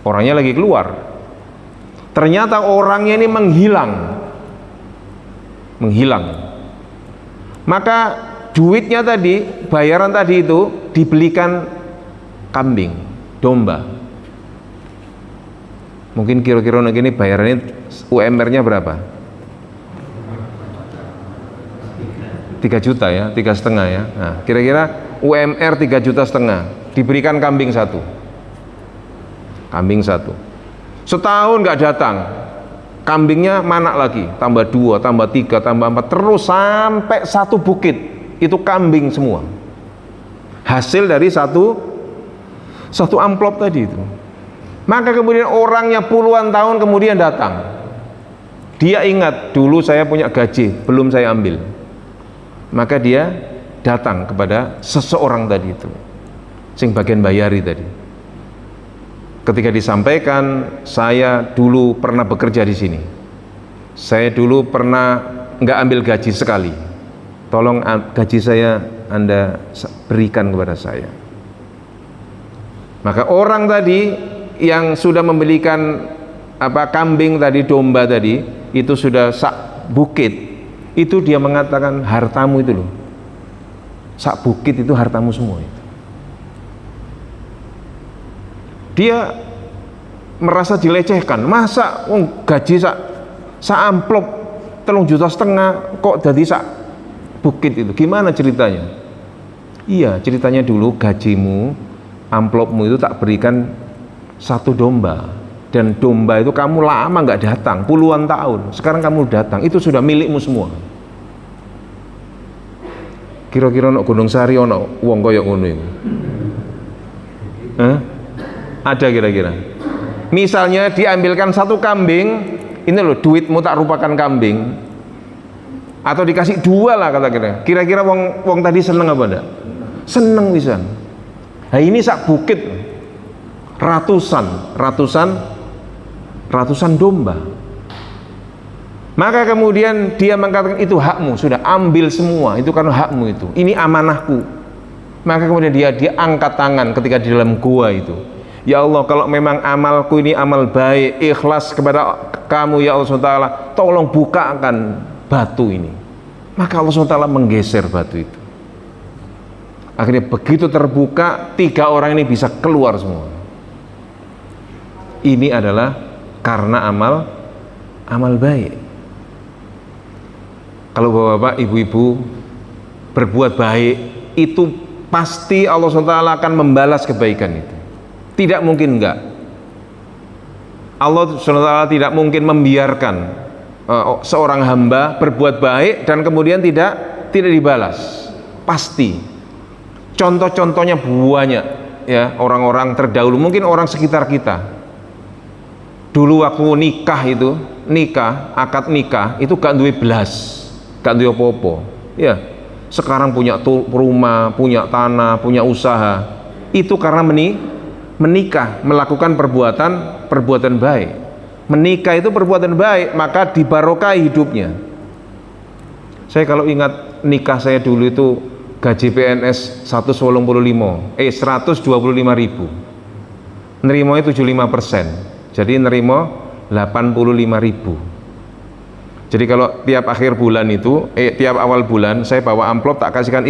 [SPEAKER 1] Orangnya lagi keluar. Ternyata orangnya ini menghilang. Maka duitnya tadi, bayaran tadi itu dibelikan kambing, domba. Mungkin kira-kira ini bayarannya UMR-nya berapa? 3 juta ya, 3,5 ya. Nah, kira-kira UMR 3,5 juta, diberikan kambing satu. Kambing satu. Setahun nggak datang, kambingnya mana lagi? Tambah 2, tambah 3, tambah 4, terus sampai satu bukit itu kambing semua. Hasil dari satu amplop tadi itu. Maka kemudian orangnya puluhan tahun kemudian datang. Dia ingat dulu saya punya gaji, belum saya ambil. Maka dia datang kepada seseorang tadi itu, sing bagian bayari tadi. Ketika disampaikan, saya dulu pernah bekerja di sini. Saya dulu pernah nggak ambil gaji sekali. Tolong gaji saya Anda berikan kepada saya. Maka orang tadi yang sudah membelikan kambing tadi, domba tadi, itu sudah sak bukit. Itu dia mengatakan hartamu itu loh. Sak bukit itu hartamu semua itu. Dia merasa dilecehkan. Masa gaji sak amplop 3,5 juta kok jadi sak bukit itu? Gimana ceritanya? Iya, ceritanya dulu gajimu, amplopmu itu tak berikan satu domba, dan domba itu kamu lama nggak datang, puluhan tahun. Sekarang kamu datang, itu sudah milikmu semua. Kira-kira ono Gunung Sari ono wong kaya ngono iku? Ada kira-kira? Misalnya diambilkan satu kambing, ini loh duitmu tak rupakan kambing, atau dikasih 2 lah kata-kira. Kira-kira wong tadi seneng apa enggak? Seneng pisan. Nah ini sak bukit ratusan domba. Maka kemudian dia mengatakan itu hakmu, sudah ambil semua, itu karena hakmu itu. Ini amanahku. Maka kemudian dia angkat tangan ketika di dalam gua itu. Ya Allah, kalau memang amalku ini amal baik, ikhlas kepada kamu ya Allah SWT, tolong bukakan batu ini. Maka Allah SWT menggeser batu itu. Akhirnya begitu terbuka, 3 orang ini bisa keluar semua. Ini adalah karena amal baik. Kalau bapak-bapak, ibu-ibu berbuat baik, itu pasti Allah SWT akan membalas kebaikan itu. Tidak mungkin enggak. Allah SWT tidak mungkin membiarkan seorang hamba berbuat baik dan kemudian tidak dibalas. Pasti. Contoh-contohnya banyak ya, orang-orang terdahulu, mungkin orang sekitar kita. Dulu waktu akad nikah itu gak duwe belas, gak duwe apa-apa. Ya, sekarang punya rumah, punya tanah, punya usaha. Itu karena menikah, melakukan perbuatan baik. Menikah itu perbuatan baik, maka dibarokahi hidupnya. Saya kalau ingat nikah saya dulu itu gaji PNS 125 ribu, nerimanya 75%, jadi nerimo 85 ribu. Jadi kalau tiap akhir bulan itu, tiap awal bulan saya bawa amplop tak kasihkan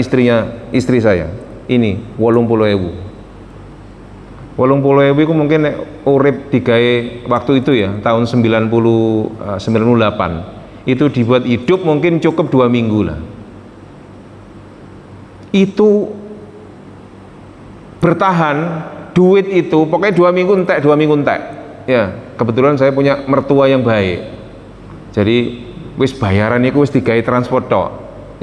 [SPEAKER 1] istri saya, ini 80.000 itu mungkin urip digawe waktu itu ya, tahun 98 itu dibuat hidup mungkin cukup 2 minggu lah. Itu bertahan duit itu pokoknya 2 minggu entek ya. Kebetulan saya punya mertua yang baik, jadi wis bayaran itu wis digawe transport tok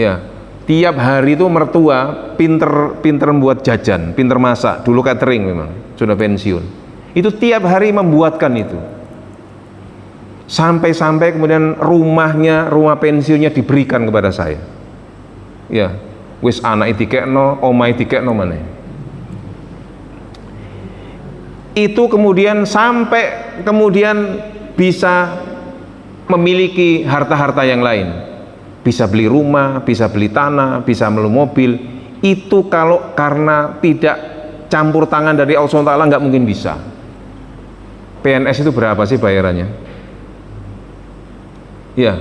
[SPEAKER 1] ya. Tiap hari itu mertua pinter membuat jajan, pinter masak, dulu catering, memang sudah pensiun. Itu tiap hari membuatkan itu, sampai kemudian rumah pensiunnya diberikan kepada saya ya. Wis anak dikekno, omah dikekno maneh. Itu kemudian sampai kemudian bisa memiliki harta-harta yang lain, bisa beli rumah, bisa beli tanah, bisa beli mobil. Itu kalau karena tidak campur tangan dari Allah SWT nggak mungkin bisa. PNS itu berapa sih bayarannya? Ya,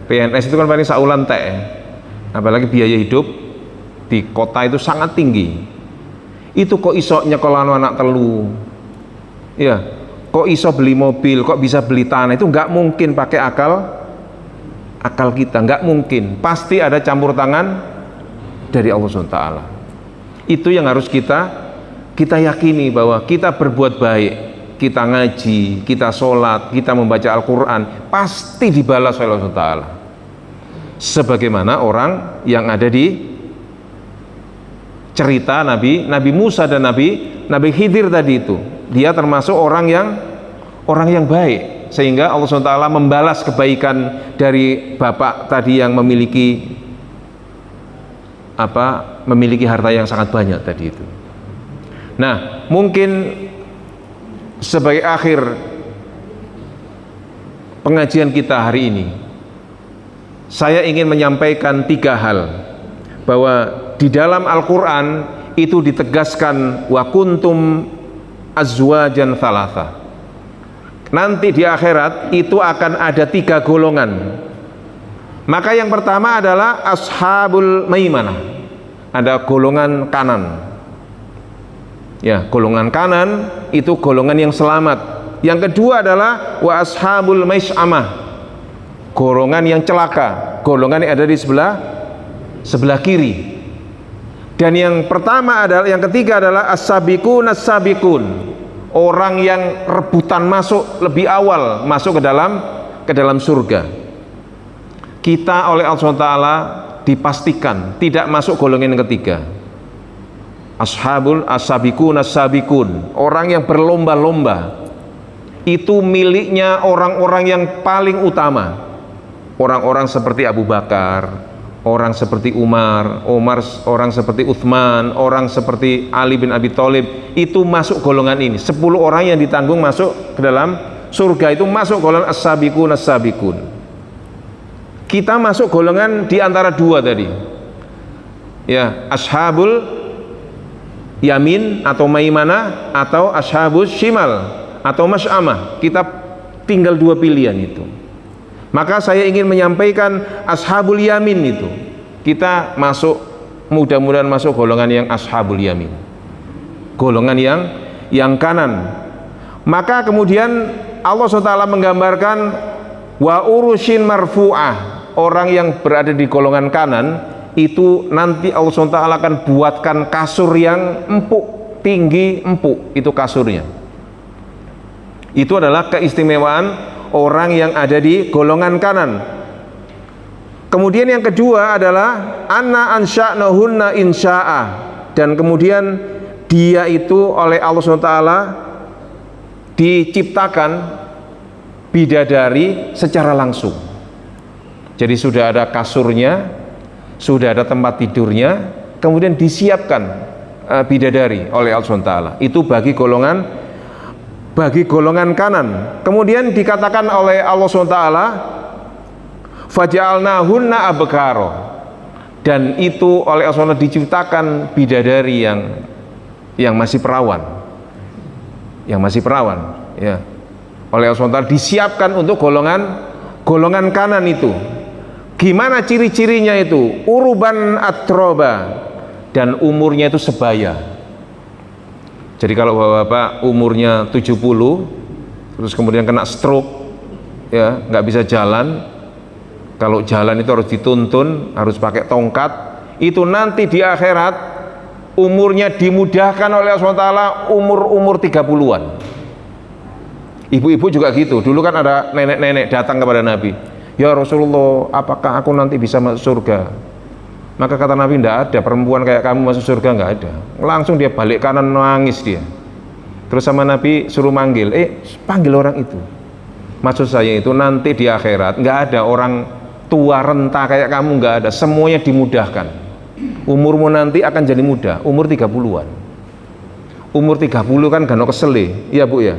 [SPEAKER 1] PNS itu kan paling saulan teh, apalagi biaya hidup di kota itu sangat tinggi. Itu kok iso nyekolah anak telu ya, kok iso beli mobil, kok bisa beli tanah, itu nggak mungkin pakai akal kita, nggak mungkin. Pasti ada campur tangan dari Allah SWT. Itu yang harus kita yakini, bahwa kita berbuat baik, kita ngaji, kita sholat, kita membaca Al-Quran, pasti dibalas oleh Allah SWT. Sebagaimana orang yang ada di cerita Nabi Musa dan Nabi Khidir tadi itu, dia termasuk orang yang baik, sehingga Allah SWT membalas kebaikan dari bapak tadi yang memiliki harta yang sangat banyak tadi itu. Nah, mungkin sebagai akhir pengajian kita hari ini, saya ingin menyampaikan 3 hal, bahwa di dalam Al-Quran itu ditegaskan wa kuntum azwajan thalatha. Nanti di akhirat itu akan ada 3 golongan. Maka yang pertama adalah ashabul maimanah, ada golongan kanan. Ya, golongan kanan itu golongan yang selamat. Yang kedua adalah wa ashabul mais'amah, golongan yang celaka, golongan yang ada di sebelah kiri. Dan yang ketiga adalah as-sabiqun as-sabiqun, orang yang rebutan masuk lebih awal masuk ke dalam surga. Kita oleh Allah SWT dipastikan tidak masuk golongan yang ketiga. As-sabiqun as-sabiqun, orang yang berlomba-lomba, itu miliknya orang-orang yang paling utama. Orang-orang seperti Abu Bakar, orang seperti Umar, orang seperti Uthman, orang seperti Ali bin Abi Thalib, itu masuk golongan ini. 10 orang yang ditanggung masuk ke dalam surga itu masuk golongan as-sabiqun as-sabiqun. Kita masuk golongan di antara 2 tadi. Ya, ashabul yamin atau maimanah, atau ashabus shimal atau mas'amah. Kita tinggal 2 pilihan itu. Maka saya ingin menyampaikan ashabul yamin itu, kita masuk, mudah-mudahan masuk golongan yang ashabul yamin, golongan yang kanan. Maka kemudian Allah SWT menggambarkan wa urushin marfu'ah, orang yang berada di golongan kanan itu nanti Allah SWT akan buatkan kasur yang empuk, tinggi, empuk, itu kasurnya. Itu adalah keistimewaan orang yang ada di golongan kanan. Kemudian yang kedua adalah anna ansha'nahunna insya'ah, dan kemudian dia itu oleh Allah SWT diciptakan bidadari secara langsung. Jadi sudah ada kasurnya, sudah ada tempat tidurnya, kemudian disiapkan bidadari oleh Allah SWT. Itu bagi golongan kanan. Kemudian dikatakan oleh Allah SWT faja'alnahunna abkaro, dan itu oleh Allah SWT diciptakan bidadari yang masih perawan, ya, oleh Allah SWT disiapkan untuk golongan kanan itu. Gimana ciri-cirinya itu? Uruban atroba, dan umurnya itu sebaya. Jadi kalau bapak-bapak umurnya 70 terus kemudian kena stroke, ya, nggak bisa jalan, kalau jalan itu harus dituntun, harus pakai tongkat, itu nanti di akhirat umurnya dimudahkan oleh Allah SWT, umur 30-an. Ibu-ibu juga gitu. Dulu kan ada nenek-nenek datang kepada Nabi, ya Rasulullah, apakah aku nanti bisa masuk surga? Maka kata Nabi, tidak ada perempuan kayak kamu masuk surga, nggak ada. Langsung dia balik kanan, nangis dia. Terus sama Nabi suruh manggil, panggil orang itu. Maksud saya itu nanti di akhirat nggak ada orang tua renta kayak kamu, nggak ada. Semuanya dimudahkan. Umurmu nanti akan jadi muda, umur 30-an. Umur 30 kan gano kesele, iya Bu ya.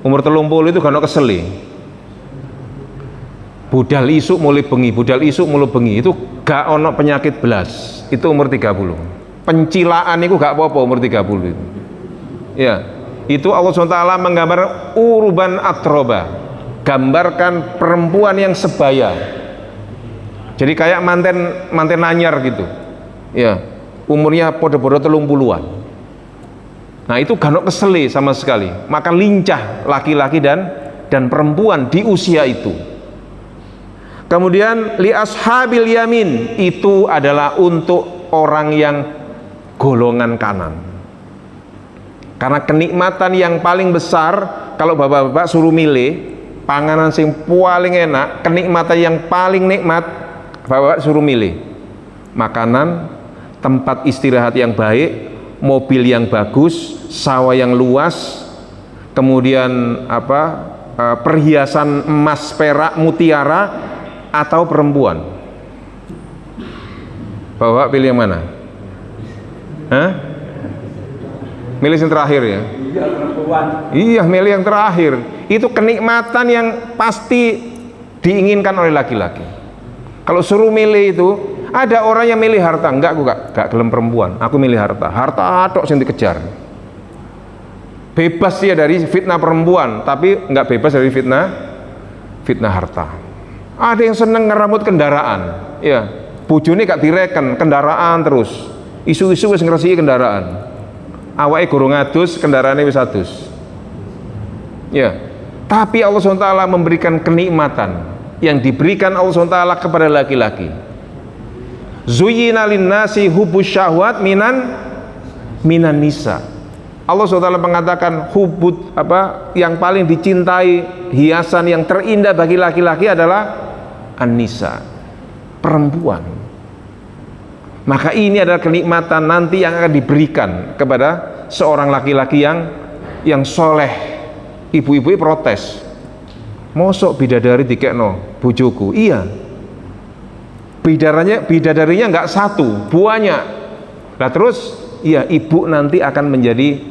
[SPEAKER 1] Umur 30 itu gano kesele. Budal isuk mulai bengi, itu gak ono penyakit belas, itu umur 30. Pencilaan itu gak apa-apa umur 30 itu. Ya, itu Allah SWT menggambar uruban atroba, gambarkan perempuan yang sebaya. Jadi kayak manten anyar gitu. Ya, umurnya podo-podo 30-an. Nah, itu gak ono kesele sama sekali. Maka lincah laki-laki dan perempuan di usia itu. Kemudian li ashabil yamin, itu adalah untuk orang yang golongan kanan. Karena kenikmatan yang paling besar, kalau bapak-bapak suruh milih panganan yang paling enak, kenikmatan yang paling nikmat, bapak suruh milih makanan, tempat istirahat yang baik, mobil yang bagus, sawah yang luas, kemudian perhiasan emas, perak, mutiara, atau perempuan. Bapak pilih yang mana? Hah? Milih yang terakhir ya?
[SPEAKER 2] Iya, perempuan.
[SPEAKER 1] Iya, milih yang terakhir. Itu kenikmatan yang pasti diinginkan oleh laki-laki. Kalau suruh milih itu, ada orang yang milih harta. Enggak, aku gak gelem perempuan, aku milih harta. Harta tok sing dikejar. Bebas dia dari fitnah perempuan, tapi enggak bebas dari fitnah harta. Ada yang seneng ngeramut kendaraan, ya, bojone gak direken, kendaraan terus. Isu-isu wis ngresiki kendaraan. Awake gurung adus, kendaraane wis adus. Ya. Tapi Allah SWT memberikan kenikmatan yang diberikan Allah SWT kepada laki-laki. Zuyyina linnasi hubbus syahwat minan nisa. Allah SWT mengatakan yang paling dicintai, hiasan yang terindah bagi laki-laki adalah an-nisa, perempuan. Maka ini adalah kenikmatan nanti yang akan diberikan kepada seorang laki-laki yang soleh. Ibu-ibu protes, mosok bidadari dikekno bojoku. Iya, bidadarinya nggak satu, banyak. Nah terus, iya, ibu nanti akan menjadi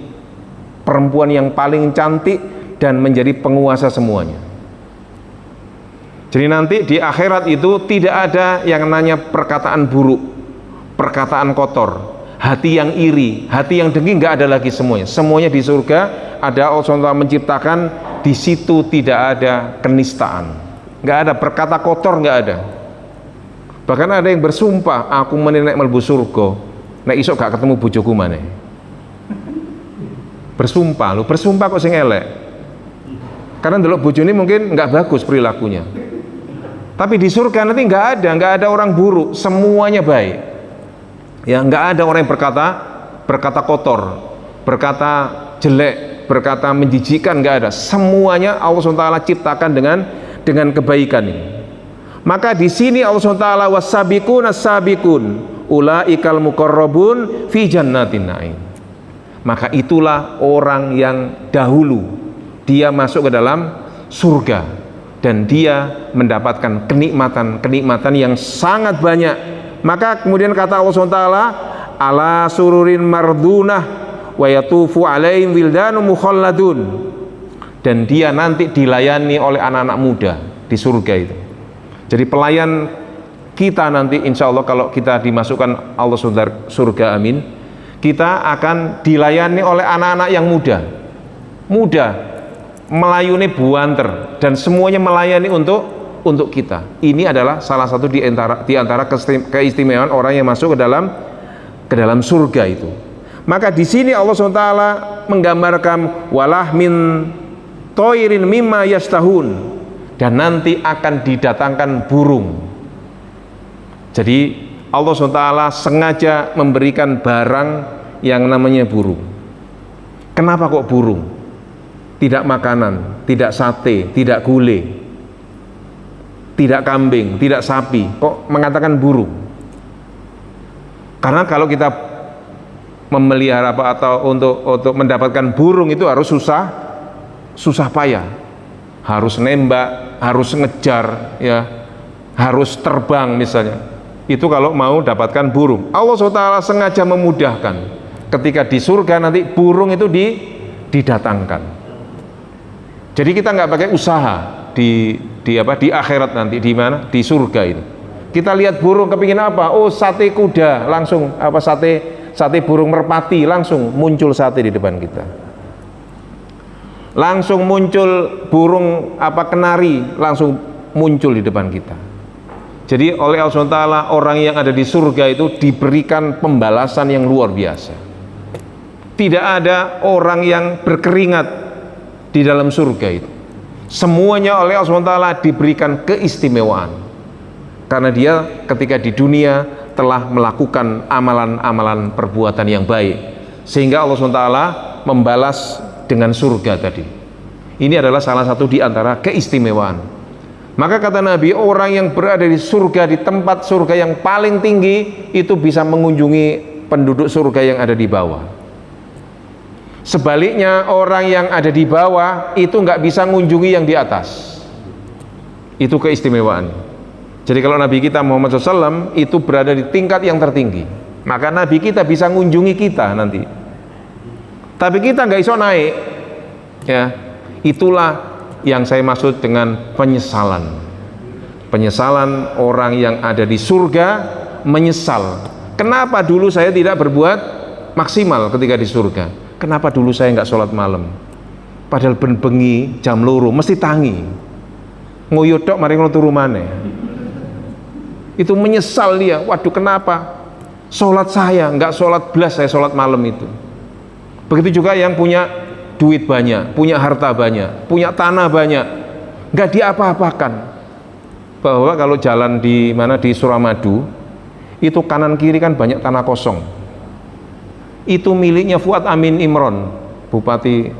[SPEAKER 1] perempuan yang paling cantik dan menjadi penguasa semuanya. Jadi nanti di akhirat itu tidak ada yang namanya perkataan buruk, perkataan kotor, hati yang iri, hati yang dengki, nggak ada lagi semuanya. Semuanya di surga ada. Allah SWT menciptakan, di situ tidak ada kenistaan, nggak ada berkata kotor, nggak ada. Bahkan ada yang bersumpah, aku menenek mlebu surga, nek isok gak ketemu bojoku maneh. Bersumpah kok sing elek. Karena ndelok bojone mungkin nggak bagus perilakunya. Tapi di surga nanti nggak ada orang buruk, semuanya baik. Ya, nggak ada orang yang berkata kotor, berkata jelek, berkata menjijikan, nggak ada. Semuanya Allah SWT ciptakan dengan kebaikan ini. Maka di sini Allah SWT wasabiqun as-sabiqun ulaikal muqarrabun fi jannatin na'im. Maka itulah orang yang dahulu dia masuk ke dalam surga dan dia mendapatkan kenikmatan yang sangat banyak. Maka kemudian kata Allah SWT, ala sururin mardunah wa yatufu alaihim wildanun mukhalladun, dan dia nanti dilayani oleh anak-anak muda di surga itu. Jadi pelayan kita nanti insya Allah kalau kita dimasukkan Allah surga, amin, kita akan dilayani oleh anak-anak yang muda melayani buanter, dan semuanya melayani untuk kita. Ini adalah salah satu di antara keistimewaan orang yang masuk ke dalam surga itu. Maka di sini Allah SWT menggambarkan walah min toirin mimma yastahun, dan nanti akan didatangkan burung. Jadi Allah SWT sengaja memberikan barang yang namanya burung. Kenapa kok burung? Tidak makanan, tidak sate, tidak gulai, tidak kambing, tidak sapi, kok mengatakan burung? Karena kalau kita memelihara atau untuk mendapatkan burung itu harus susah payah, harus nembak, harus ngejar, ya, harus terbang misalnya. Itu kalau mau dapatkan burung. Allah SWT sengaja memudahkan. Ketika di surga nanti burung itu didatangkan. Jadi kita nggak pakai usaha di akhirat nanti, di mana? Di surga itu. Kita lihat burung kepingin apa? Oh, sate kuda, langsung sate burung merpati, langsung muncul sate di depan kita. Langsung muncul burung kenari, langsung muncul di depan kita. Jadi oleh Allah SWT orang yang ada di surga itu diberikan pembalasan yang luar biasa. Tidak ada orang yang berkeringat di dalam surga itu. Semuanya oleh Allah SWT diberikan keistimewaan. karena dia ketika di dunia telah melakukan amalan-amalan perbuatan yang baik, sehingga Allah SWT membalas dengan surga tadi. Ini adalah salah satu di antara keistimewaan. Maka kata Nabi, orang yang berada di surga, di tempat surga yang paling tinggi, itu bisa mengunjungi penduduk surga yang ada di bawah. Sebaliknya, orang yang ada di bawah itu nggak bisa mengunjungi yang di atas. Itu keistimewaan. Jadi kalau Nabi kita Muhammad SAW itu berada di tingkat yang tertinggi, maka Nabi kita bisa mengunjungi kita nanti. Tapi kita nggak iso naik, ya. Itulah yang saya maksud dengan penyesalan. Penyesalan orang yang ada di surga menyesal. Kenapa dulu saya tidak berbuat maksimal ketika di surga? Kenapa dulu saya nggak sholat malam? Padahal bengi jam loro mesti tangi. Ngoyodok mari ngono turu maneh. Itu menyesal dia. Waduh, kenapa sholat saya nggak sholat belas, saya sholat malam itu. Begitu juga yang punya duit banyak, punya harta banyak, punya tanah banyak, nggak diapa-apakan. Bahwa kalau jalan di mana, di Suramadu, itu kanan kiri kan banyak tanah kosong. Itu miliknya Fuad Amin Imron, Bupati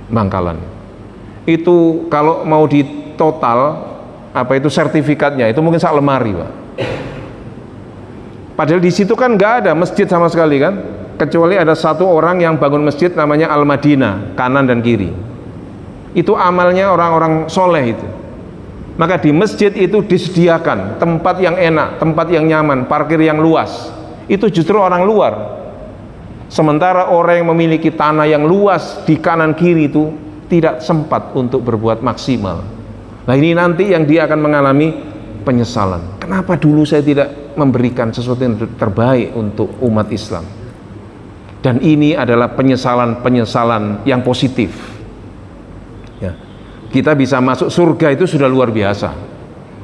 [SPEAKER 1] Bangkalan. Itu kalau mau di total apa itu sertifikatnya, itu mungkin sak lemari, Pak. Padahal di situ kan nggak ada masjid sama sekali kan, kecuali ada satu orang yang bangun masjid namanya Al-Madinah, kanan dan kiri. Itu amalnya orang-orang soleh itu. Maka di masjid itu disediakan tempat yang enak, tempat yang nyaman, parkir yang luas. Itu justru orang luar. Sementara orang yang memiliki tanah yang luas di kanan kiri itu tidak sempat untuk berbuat maksimal. Nah ini nanti yang dia akan mengalami penyesalan. Kenapa dulu saya tidak memberikan sesuatu yang terbaik untuk umat Islam? Dan ini adalah penyesalan-penyesalan yang positif. Ya. Kita bisa masuk surga itu sudah luar biasa.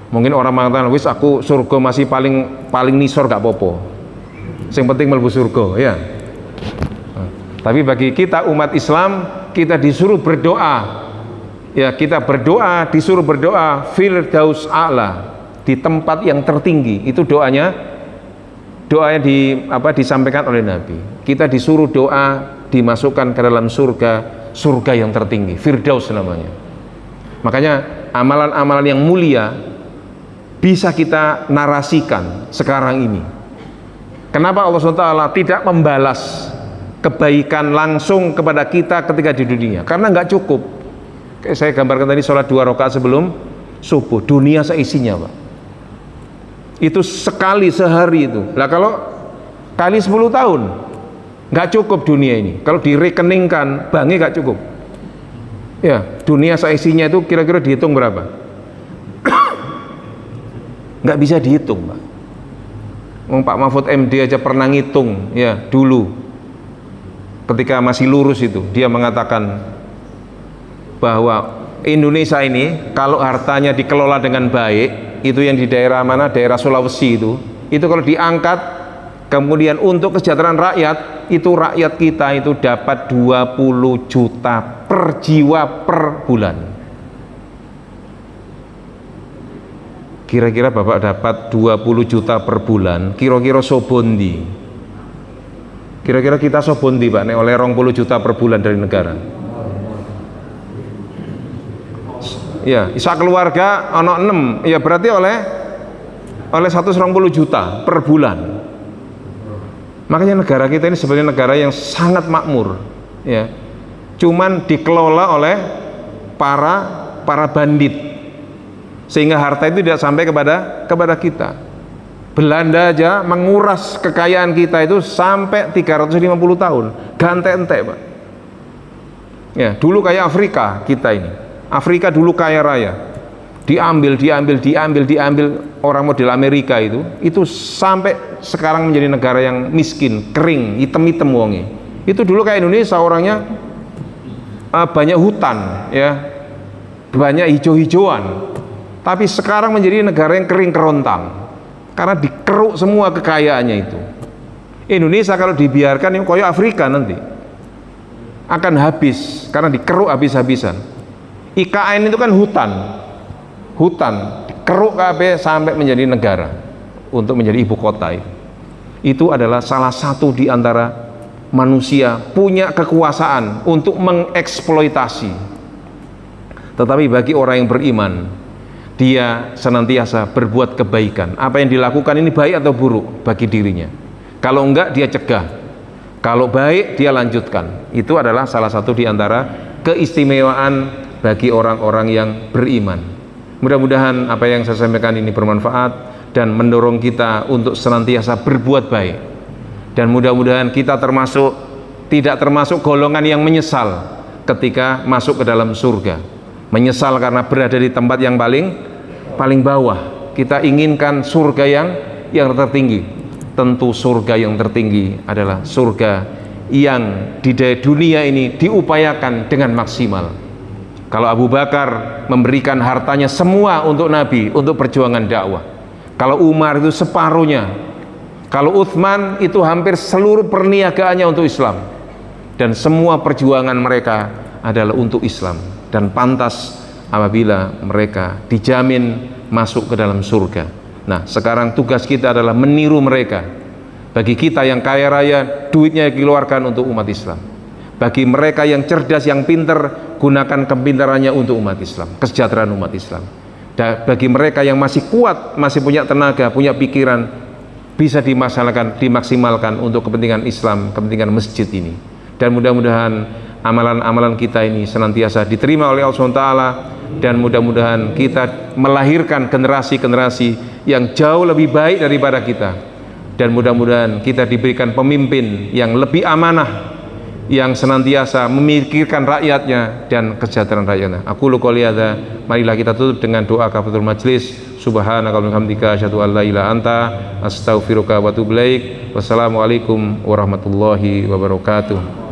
[SPEAKER 1] Mungkin orang mengatakan, wis aku surga masih paling nisor gak popo. Yang penting mlebu surga, ya. Nah, tapi bagi kita umat Islam, kita disuruh berdoa. Ya, kita berdoa, disuruh berdoa Firdaus A'la, di tempat yang tertinggi. Itu doanya disampaikan oleh Nabi. Kita disuruh doa dimasukkan ke dalam surga yang tertinggi, Firdaus namanya. Makanya amalan-amalan yang mulia bisa kita narasikan sekarang ini. Kenapa Allah SWT tidak membalas kebaikan langsung kepada kita ketika di dunia? Karena nggak cukup. Kayak saya gambarkan tadi, sholat 2 rakaat sebelum subuh, dunia seisinya, Pak. Itu sekali sehari itu. Lah kalau kali 10 tahun nggak cukup dunia ini. Kalau direkeningkan banknya nggak cukup. Ya, dunia seisinya itu kira-kira dihitung berapa? Nggak bisa dihitung, Pak. Pak Mahfud MD aja pernah ngitung, ya dulu ketika masih lurus itu, dia mengatakan bahwa Indonesia ini kalau hartanya dikelola dengan baik, itu yang di daerah mana, daerah Sulawesi itu kalau diangkat kemudian untuk kesejahteraan rakyat, itu rakyat kita itu dapat 20 juta per jiwa per bulan. Kira-kira Bapak dapat 20 juta per bulan, kira-kira sobondi. Kira-kira kita sobondi, Pak, nek oleh 20 juta per bulan dari negara. Ya, isa keluarga ono 6, ya berarti oleh 120 juta per bulan. Makanya negara kita ini sebenarnya negara yang sangat makmur, ya. Cuman dikelola oleh para bandit, sehingga harta itu tidak sampai kepada kita. Belanda aja menguras kekayaan kita itu sampai 350 tahun, gante-ente, Pak. Ya, dulu kayak Afrika kita ini. Afrika dulu kaya raya, diambil orang model Amerika itu sampai sekarang menjadi negara yang miskin, kering, hitam-hitam wonge. Itu dulu kayak Indonesia, orangnya banyak hutan, ya, banyak hijau-hijauan. Tapi sekarang menjadi negara yang kering kerontang karena dikeruk semua kekayaannya itu. Indonesia kalau dibiarkan ini kayak Afrika nanti akan habis karena dikeruk habis-habisan. IKN itu kan hutan keruk kabeh sampai menjadi negara untuk menjadi ibu kota. Itu adalah salah satu di antara manusia punya kekuasaan untuk mengeksploitasi. Tetapi bagi orang yang beriman, dia senantiasa berbuat kebaikan. Apa yang dilakukan ini baik atau buruk bagi dirinya. Kalau enggak dia cegah, kalau baik dia lanjutkan. Itu adalah salah satu di antara keistimewaan bagi orang-orang yang beriman. Mudah-mudahan apa yang saya sampaikan ini bermanfaat dan mendorong kita untuk senantiasa berbuat baik, dan mudah-mudahan kita tidak termasuk golongan yang menyesal ketika masuk ke dalam surga, menyesal karena berada di tempat yang paling bawah. Kita inginkan surga yang tertinggi. Tentu surga yang tertinggi adalah surga yang di dunia ini diupayakan dengan maksimal. Kalau Abu Bakar memberikan hartanya semua untuk Nabi, untuk perjuangan dakwah. Kalau Umar itu separuhnya. Kalau Utsman itu hampir seluruh perniagaannya untuk Islam. Dan semua perjuangan mereka adalah untuk Islam. Dan pantas apabila mereka dijamin masuk ke dalam surga. Nah, sekarang tugas kita adalah meniru mereka. Bagi kita yang kaya raya, duitnya dikeluarkan untuk umat Islam. Bagi mereka yang cerdas, yang pintar, gunakan kepintarannya untuk umat Islam, kesejahteraan umat Islam. Dan bagi mereka yang masih kuat, masih punya tenaga, punya pikiran, bisa dimaksimalkan untuk kepentingan Islam, kepentingan masjid ini. Dan mudah-mudahan amalan-amalan kita ini senantiasa diterima oleh Allah SWT, dan mudah-mudahan kita melahirkan generasi-generasi yang jauh lebih baik daripada kita, dan mudah-mudahan kita diberikan pemimpin yang lebih amanah, yang senantiasa memikirkan rakyatnya dan kesejahteraan rakyatnya. Aku lu qouli hadza, marilah kita tutup dengan doa kafaratul majlis. Subhanaka wa bihamdika asyhadu an la ilaha anta astaghfiruka wa atubu ilaik. Wassalamualaikum warahmatullahi wabarakatuh.